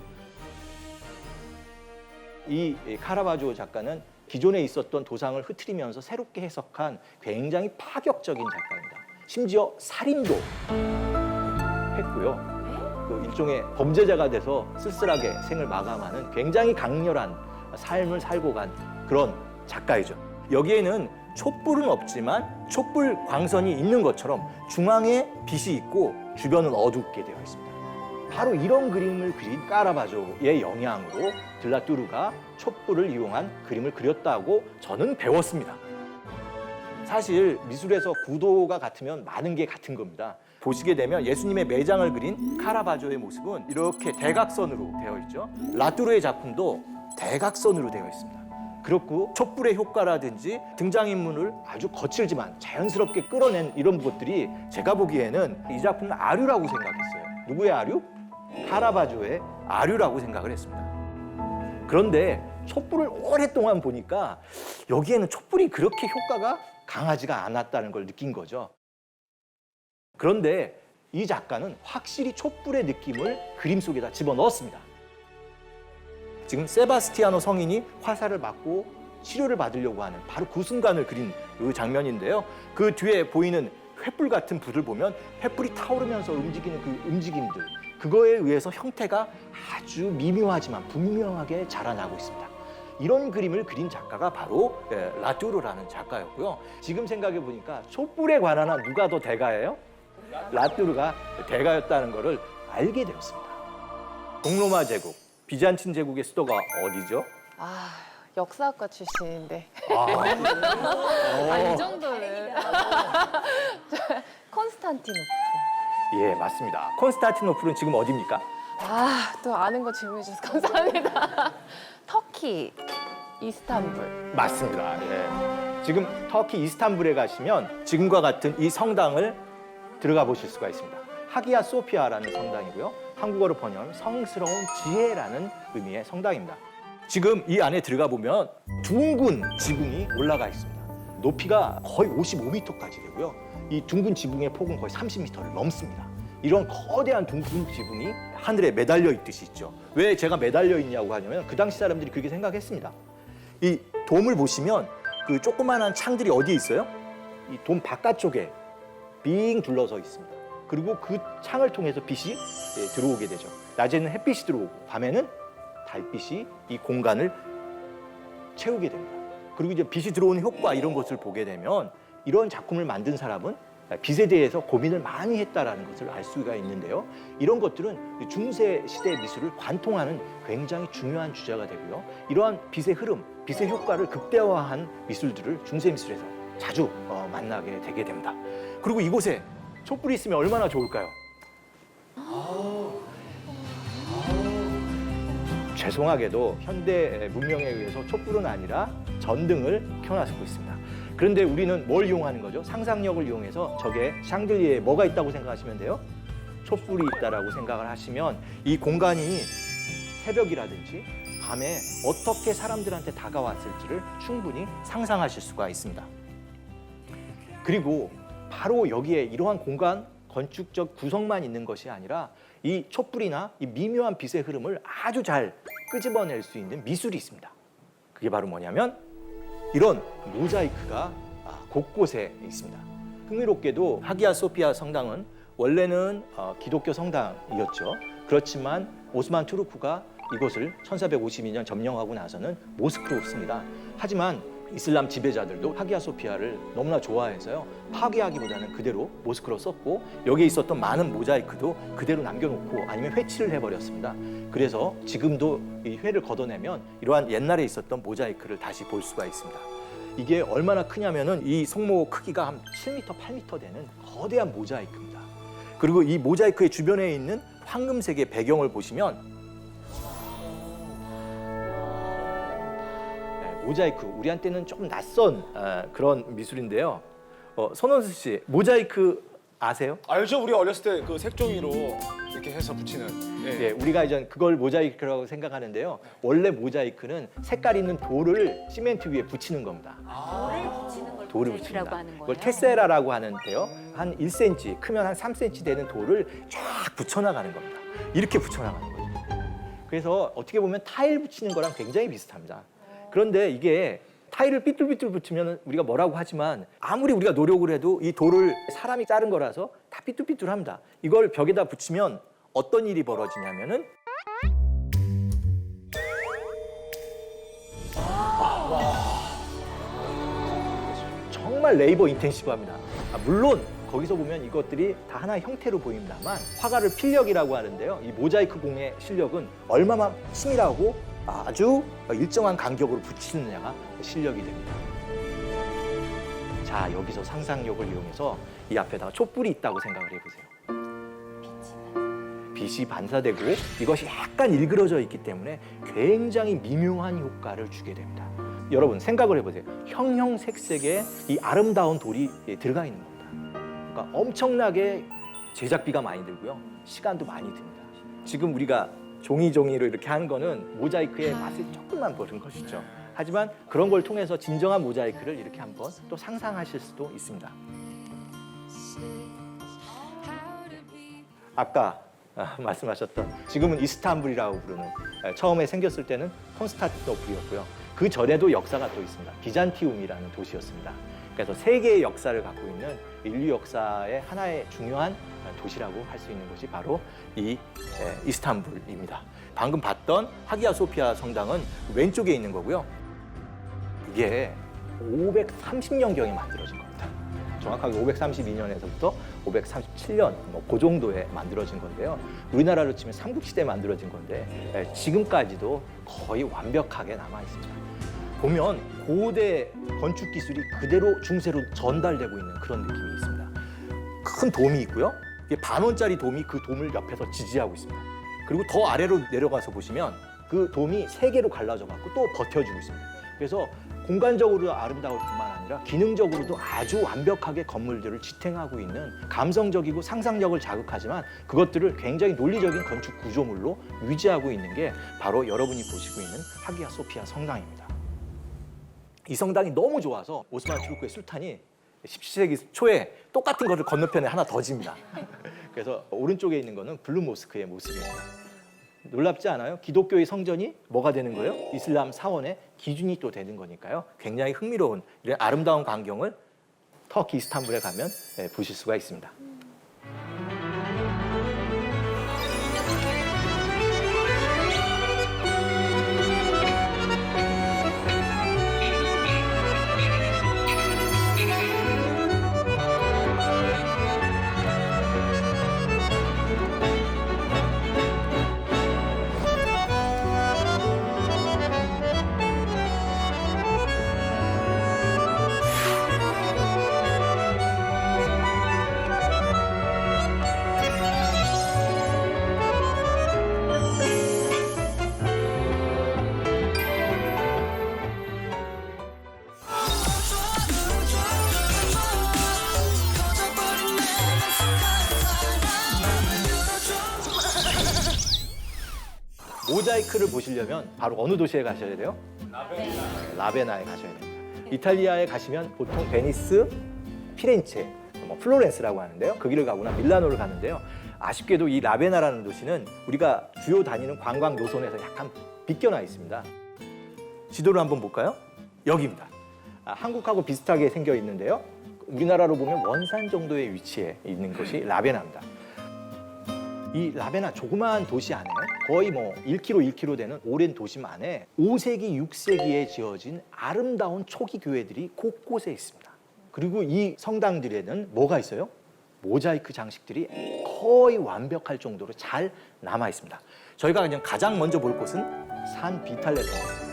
이 카라바조 작가는 기존에 있었던 도상을 흐트리면서 새롭게 해석한 굉장히 파격적인 작가입니다. 심지어 살인도 했고요. 그 일종의 범죄자가 돼서 쓸쓸하게 생을 마감하는 굉장히 강렬한 삶을 살고 간 그런 작가이죠. 여기에는 촛불은 없지만 촛불 광선이 있는 것처럼 중앙에 빛이 있고 주변은 어둡게 되어 있습니다. 바로 이런 그림을 그린 까라바조의 영향으로 들라뚜르가 촛불을 이용한 그림을 그렸다고 저는 배웠습니다. 사실 미술에서 구도가 같으면 많은 게 같은 겁니다. 보시게 되면 예수님의 매장을 그린 카라바조의 모습은 이렇게 대각선으로 되어 있죠. 라뚜르의 작품도 대각선으로 되어 있습니다. 그렇고 촛불의 효과라든지 등장인물을 아주 거칠지만 자연스럽게 끌어낸 이런 것들이 제가 보기에는 이 작품은 아류라고 생각했어요. 누구의 아류? 카라바조의 아류라고 생각을 했습니다. 그런데 촛불을 오랫동안 보니까 여기에는 촛불이 그렇게 효과가 강하지가 않았다는 걸 느낀 거죠. 그런데 이 작가는 확실히 촛불의 느낌을 그림 속에다 집어넣었습니다. 지금 세바스티아노 성인이 화살을 맞고 치료를 받으려고 하는 바로 그 순간을 그린 그 장면인데요. 그 뒤에 보이는 횃불 같은 불을 보면 횃불이 타오르면서 움직이는 그 움직임들, 그거에 의해서 형태가 아주 미묘하지만 분명하게 자라나고 있습니다. 이런 그림을 그린 작가가 바로 라뚜르라는 작가였고요. 지금 생각해 보니까 촛불에 관한 한 누가 더 대가예요? 라뚜르가 대가였다는 것을 알게 되었습니다. 동로마 제국, 비잔틴 제국의 수도가 어디죠? 아, 역사학과 출신인데. 아, 이 정도는. 콘스탄티노플. 예, 맞습니다. 콘스탄티노플은 지금 어디입니까? 아, 또 아는 거 질문해 주셔서 감사합니다. 터키, 이스탄불. 맞습니다. 예. 지금 터키 이스탄불에 가시면 지금과 같은 이 성당을 들어가 보실 수가 있습니다. 하기야 소피아라는 성당이고요. 한국어로 번역하면 성스러운 지혜라는 의미의 성당입니다. 지금 이 안에 들어가 보면 둥근 지붕이 올라가 있습니다. 높이가 거의 55m까지 되고요. 이 둥근 지붕의 폭은 거의 30m를 넘습니다. 이런 거대한 둥근 지붕이 하늘에 매달려 있듯이 있죠. 왜 제가 매달려 있냐고 하냐면 그 당시 사람들이 그렇게 생각했습니다. 이 돔을 보시면 그 조그마한 창들이 어디에 있어요? 이 돔 바깥쪽에 빙 둘러서 있습니다. 그리고 그 창을 통해서 빛이 들어오게 되죠. 낮에는 햇빛이 들어오고 밤에는 달빛이 이 공간을 채우게 됩니다. 그리고 이제 빛이 들어오는 효과 이런 것을 보게 되면 이런 작품을 만든 사람은 빛에 대해서 고민을 많이 했다라는 것을 알 수가 있는데요. 이런 것들은 중세 시대 미술을 관통하는 굉장히 중요한 주제가 되고요. 이러한 빛의 흐름, 빛의 효과를 극대화한 미술들을 중세 미술에서 자주 만나게 되게 됩니다. 그리고 이곳에 촛불이 있으면 얼마나 좋을까요? 죄송하게도 현대 문명에 의해서 촛불은 아니라 전등을 켜놨고 있습니다. 그런데 우리는 뭘 이용하는 거죠? 상상력을 이용해서 저게 샹들리에에 뭐가 있다고 생각하시면 돼요? 촛불이 있다라고 생각을 하시면 이 공간이 새벽이라든지 밤에 어떻게 사람들한테 다가왔을지를 충분히 상상하실 수가 있습니다. 그리고 바로 여기에 이러한 공간 건축적 구성만 있는 것이 아니라 이 촛불이나 이 미묘한 빛의 흐름을 아주 잘 끄집어낼 수 있는 미술이 있습니다. 그게 바로 뭐냐면 이런 모자이크가 곳곳에 있습니다. 흥미롭게도 하기야 소피아 성당은 원래는 기독교 성당이었죠. 그렇지만 오스만 투르크가 이곳을 1452년 점령하고 나서는 모스크로 씁니다. 하지만 이슬람 지배자들도 하기야 소피아를 너무나 좋아해서요. 파괴하기보다는 그대로 모스크로 썼고 여기에 있었던 많은 모자이크도 그대로 남겨놓고 아니면 회치를 해버렸습니다. 그래서 지금도 이 회를 걷어내면 이러한 옛날에 있었던 모자이크를 다시 볼 수가 있습니다. 이게 얼마나 크냐면은 이 성모 크기가 한 7m, 8m 되는 거대한 모자이크입니다. 그리고 이 모자이크의 주변에 있는 황금색의 배경을 보시면 모자이크, 우리한테는 좀 낯선 그런 미술인데요. 손원수 씨, 모자이크 아세요? 알죠? 우리 어렸을 때 그 색종이로 이렇게 해서 붙이는. 예. 예, 우리가 이제 그걸 모자이크라고 생각하는데요. 원래 모자이크는 색깔 있는 돌을 시멘트 위에 붙이는 겁니다. 돌을 붙이는 하는 거예요? 그걸 테세라라고 하는데요. 한 1cm, 크면 한 3cm 되는 돌을 쫙 붙여나가는 겁니다. 이렇게 붙여나가는 거죠. 그래서 어떻게 보면 타일 붙이는 거랑 굉장히 비슷합니다. 그런데 이게 타일을 삐뚤삐뚤 붙이면 우리가 뭐라고 하지만 아무리 우리가 노력을 해도 이 돌을 사람이 자른 거라서 다 삐뚤삐뚤합니다. 이걸 벽에다 붙이면 어떤 일이 벌어지냐면은 정말 레이버 인텐시브합니다. 물론 거기서 보면 이것들이 다 하나의 형태로 보입니다만 화가를 필력이라고 하는데요. 이 모자이크 공의 실력은 얼마나 치밀하고 아주 일정한 간격으로 붙이느냐가 실력이 됩니다. 자, 여기서 상상력을 이용해서 이 앞에다가 촛불이 있다고 생각을 해보세요. 빛이 반사되고 이것이 약간 일그러져 있기 때문에 굉장히 미묘한 효과를 주게 됩니다. 여러분 생각을 해보세요. 형형색색의 이 아름다운 돌이 들어가 있는 겁니다. 그러니까 엄청나게 제작비가 많이 들고요. 시간도 많이 듭니다. 지금 우리가 종이로 이렇게 한 거는 모자이크의 맛을 조금만 보는 것이죠. 하지만 그런 걸 통해서 진정한 모자이크를 이렇게 한번 또 상상하실 수도 있습니다. 아까 말씀하셨던 지금은 이스탄불이라고 부르는 처음에 생겼을 때는 콘스탄티노플이었고요. 그 전에도 역사가 또 있습니다. 비잔티움이라는 도시였습니다. 그래서 세계의 역사를 갖고 있는 인류 역사의 하나의 중요한 도시라고 할 수 있는 것이 바로 이 이스탄불입니다. 방금 봤던 하기야 소피아 성당은 왼쪽에 있는 거고요. 이게 530년경에 만들어진 겁니다. 정확하게 532년에서부터 537년 그 정도에 만들어진 건데요. 우리나라로 치면 삼국시대에 만들어진 건데 지금까지도 거의 완벽하게 남아 있습니다. 보면 고대 건축 기술이 그대로 중세로 전달되고 있는 그런 느낌이 있습니다. 큰 돔이 있고요. 이게 10,000원짜리 돔이 그 돔을 옆에서 지지하고 있습니다. 그리고 더 아래로 내려가서 보시면 그 돔이 3개로 갈라져 갖고 또 버텨주고 있습니다. 그래서 공간적으로 아름다울 뿐만 아니라 기능적으로도 아주 완벽하게 건물들을 지탱하고 있는 감성적이고 상상력을 자극하지만 그것들을 굉장히 논리적인 건축 구조물로 유지하고 있는 게 바로 여러분이 보시고 있는 하기야 소피아 성당입니다. 이 성당이 너무 좋아서 오스만 투르크의 술탄이 17세기 초에 똑같은 거를 건너편에 하나 더 집니다. 그래서 오른쪽에 있는 거는 블루 모스크의 모습입니다. 놀랍지 않아요? 기독교의 성전이 뭐가 되는 거예요? 이슬람 사원의 기준이 또 되는 거니까요. 굉장히 흥미로운 이런 아름다운 광경을 터키 이스탄불에 가면 보실 수가 있습니다. 모자이크를 보시려면 바로 어느 도시에 가셔야 돼요? 라베나에 가셔야 됩니다. 이탈리아에 가시면 보통 베니스, 피렌체, 플로렌스라고 하는데요. 그 길을 가거나 밀라노를 가는데요. 아쉽게도 이 라베나라는 도시는 우리가 주요 다니는 관광 노선에서 약간 비껴나 있습니다. 지도를 한번 볼까요? 여기입니다. 한국하고 비슷하게 생겨 있는데요. 우리나라로 보면 원산 정도의 위치에 있는 곳이 라베나입니다. 이 라베나 조그마한 도시 안에 거의 1km 되는 오랜 도심 안에 5세기, 6세기에 지어진 아름다운 초기 교회들이 곳곳에 있습니다. 그리고 이 성당들에는 뭐가 있어요? 모자이크 장식들이 거의 완벽할 정도로 잘 남아 있습니다. 저희가 그냥 가장 먼저 볼 곳은 산 비탈레 성당.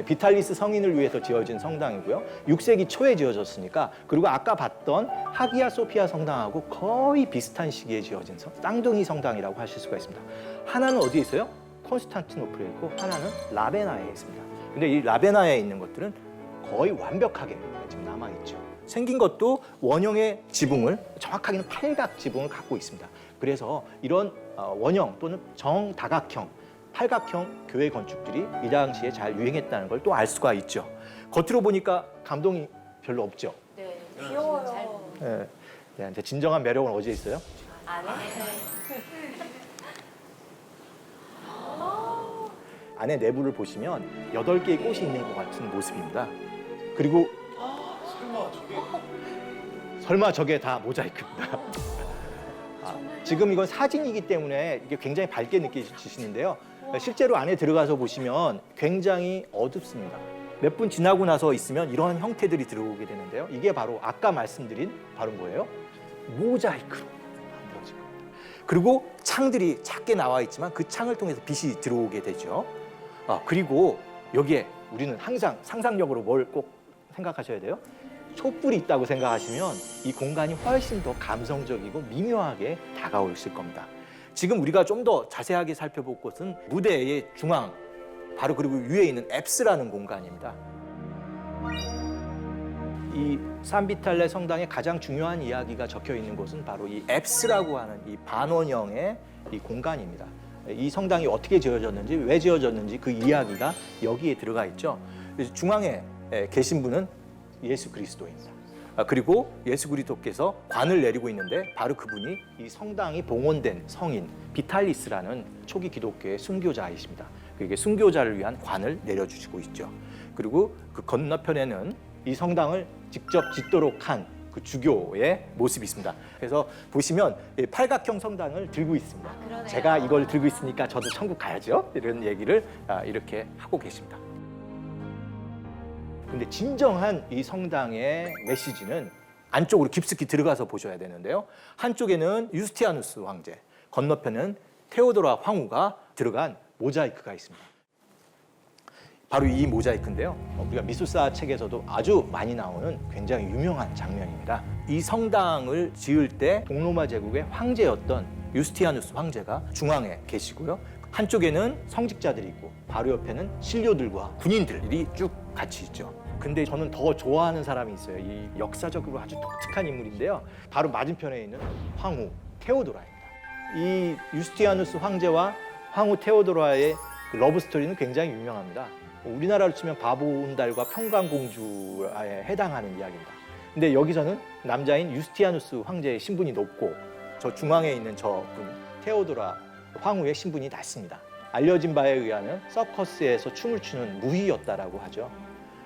비탈리스 성인을 위해서 지어진 성당이고요. 6세기 초에 지어졌으니까, 그리고 아까 봤던 하기야 소피아 성당하고 거의 비슷한 시기에 지어진 쌍둥이 성당이라고 하실 수가 있습니다. 하나는 어디에 있어요? 콘스탄티노플에 있고 하나는 라베나에 있습니다. 근데 이 라베나에 있는 것들은 거의 완벽하게 지금 남아있죠. 생긴 것도 원형의 지붕을, 정확하게는 팔각 지붕을 갖고 있습니다. 그래서 이런 원형 또는 정다각형, 팔각형 교회 건축들이 이 당시에 잘 유행했다는 걸 또 알 수가 있죠. 겉으로 보니까 감동이 별로 없죠. 네, 귀여워요. 네, 이제 진정한 매력은 어디에 있어요? 안에? 안에 내부를 보시면 8개의 꽃이 있는 것 같은 모습입니다. 그리고 설마 저게 다 모자이크입니다. 지금 이건 사진이기 때문에 이게 굉장히 밝게 느껴지시는데요. 실제로 안에 들어가서 보시면 굉장히 어둡습니다. 몇 분 지나고 나서 있으면 이런 형태들이 들어오게 되는데요. 이게 바로 아까 말씀드린 바로 뭐예요? 모자이크로 만들어진 겁니다. 그리고 창들이 작게 나와 있지만 그 창을 통해서 빛이 들어오게 되죠. 그리고 여기에 우리는 항상 상상력으로 뭘 꼭 생각하셔야 돼요? 촛불이 있다고 생각하시면 이 공간이 훨씬 더 감성적이고 미묘하게 다가오실 겁니다. 지금 우리가 좀 더 자세하게 살펴볼 곳은 무대의 중앙, 바로 그리고 위에 있는 앱스라는 공간입니다. 이 산비탈레 성당의 가장 중요한 이야기가 적혀 있는 곳은 바로 이 앱스라고 하는 이 반원형의 이 공간입니다. 이 성당이 어떻게 지어졌는지, 왜 지어졌는지 그 이야기가 여기에 들어가 있죠. 중앙에 계신 분은 예수 그리스도입니다. 그리고 예수 그리스도께서 관을 내리고 있는데 바로 그분이 이 성당이 봉헌된 성인 비탈리스라는 초기 기독교의 순교자이십니다. 그게 순교자를 위한 관을 내려주시고 있죠. 그리고 그 건너편에는 이 성당을 직접 짓도록 한 그 주교의 모습이 있습니다. 그래서 보시면 이 팔각형 성당을 들고 있습니다. 그러네요. 제가 이걸 들고 있으니까 저도 천국 가야죠. 이런 얘기를 이렇게 하고 계십니다. 근데 진정한 이 성당의 메시지는 안쪽으로 깊숙이 들어가서 보셔야 되는데요. 한쪽에는 유스티아누스 황제, 건너편은 테오도라 황후가 들어간 모자이크가 있습니다. 바로 이 모자이크인데요. 우리가 미술사 책에서도 아주 많이 나오는 굉장히 유명한 장면입니다. 이 성당을 지을 때 동로마 제국의 황제였던 유스티아누스 황제가 중앙에 계시고요. 한쪽에는 성직자들이 있고 바로 옆에는 신료들과 군인들이 쭉 같이 있죠. 근데 저는 더 좋아하는 사람이 있어요. 이 역사적으로 아주 독특한 인물인데요. 바로 맞은편에 있는 황후 테오도라입니다. 이 유스티아누스 황제와 황후 테오도라의 그 러브 스토리는 굉장히 유명합니다. 우리나라로 치면 바보온달과 평강공주에 해당하는 이야기입니다. 근데 여기서는 남자인 유스티아누스 황제의 신분이 높고 저 중앙에 있는 저분 테오도라 황후의 신분이 낮습니다. 알려진 바에 의하면 서커스에서 춤을 추는 무희였다라고 하죠.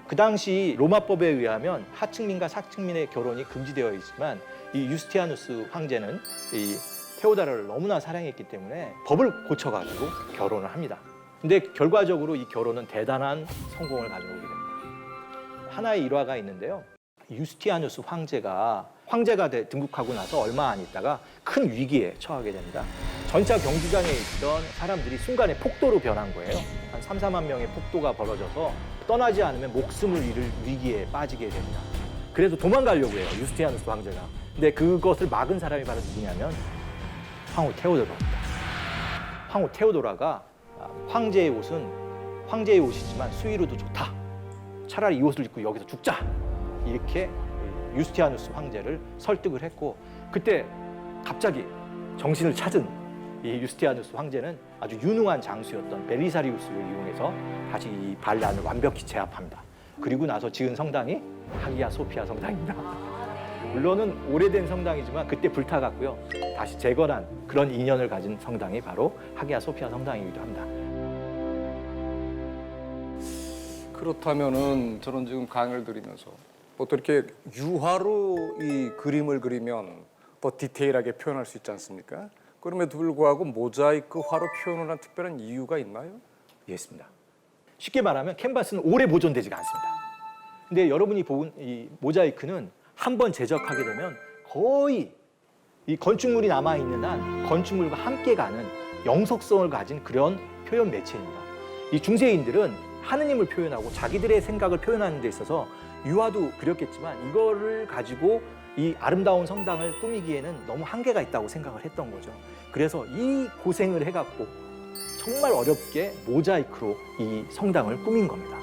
그 당시 로마법에 의하면 하층민과 상층민의 결혼이 금지되어 있지만 이 유스티아누스 황제는 이 테오도라를 너무나 사랑했기 때문에 법을 고쳐가지고 결혼을 합니다. 근데 결과적으로 이 결혼은 대단한 성공을 가져오게 됩니다. 하나의 일화가 있는데요. 유스티아누스 황제가 등극하고 나서 얼마 안 있다가 큰 위기에 처하게 됩니다. 전차 경주장에 있던 사람들이 순간에 폭도로 변한 거예요. 한 3, 4만 명의 폭도가 벌어져서 떠나지 않으면 목숨을 잃을 위기에 빠지게 됩니다. 그래서 도망가려고 해요, 유스티아누스 황제가. 근데 그것을 막은 사람이 바로 누구냐면 황후 테오도라입니다. 황후 테오도라가 황제의 옷은 황제의 옷이지만 수위로도 좋다. 차라리 이 옷을 입고 여기서 죽자. 이렇게 유스티아누스 황제를 설득을 했고, 그때 갑자기 정신을 찾은 이 유스티아누스 황제는 아주 유능한 장수였던 벨리사리우스를 이용해서 다시 이 반란을 완벽히 제압합니다. 그리고 나서 지은 성당이 하기야 소피아 성당입니다. 물론은 오래된 성당이지만 그때 불타갔고요. 다시 재건한 그런 인연을 가진 성당이 바로 하기야 소피아 성당이기도 합니다. 그렇다면은 저는 지금 강의를 드리면서 보통 이렇게 유화로 이 그림을 그리면 더 디테일하게 표현할 수 있지 않습니까? 그럼에도 불구하고 모자이크화로 표현을 한 특별한 이유가 있나요? 예, 있습니다. 쉽게 말하면 캔버스는 오래 보존되지가 않습니다. 근데 여러분이 본 이 모자이크는 한 번 제작하게 되면 거의 이 건축물이 남아있는 한 건축물과 함께 가는 영속성을 가진 그런 표현 매체입니다. 이 중세인들은 하느님을 표현하고 자기들의 생각을 표현하는 데 있어서 유화도 그렸겠지만 이거를 가지고 이 아름다운 성당을 꾸미기에는 너무 한계가 있다고 생각을 했던 거죠. 그래서 이 고생을 해갖고 정말 어렵게 모자이크로 이 성당을 꾸민 겁니다.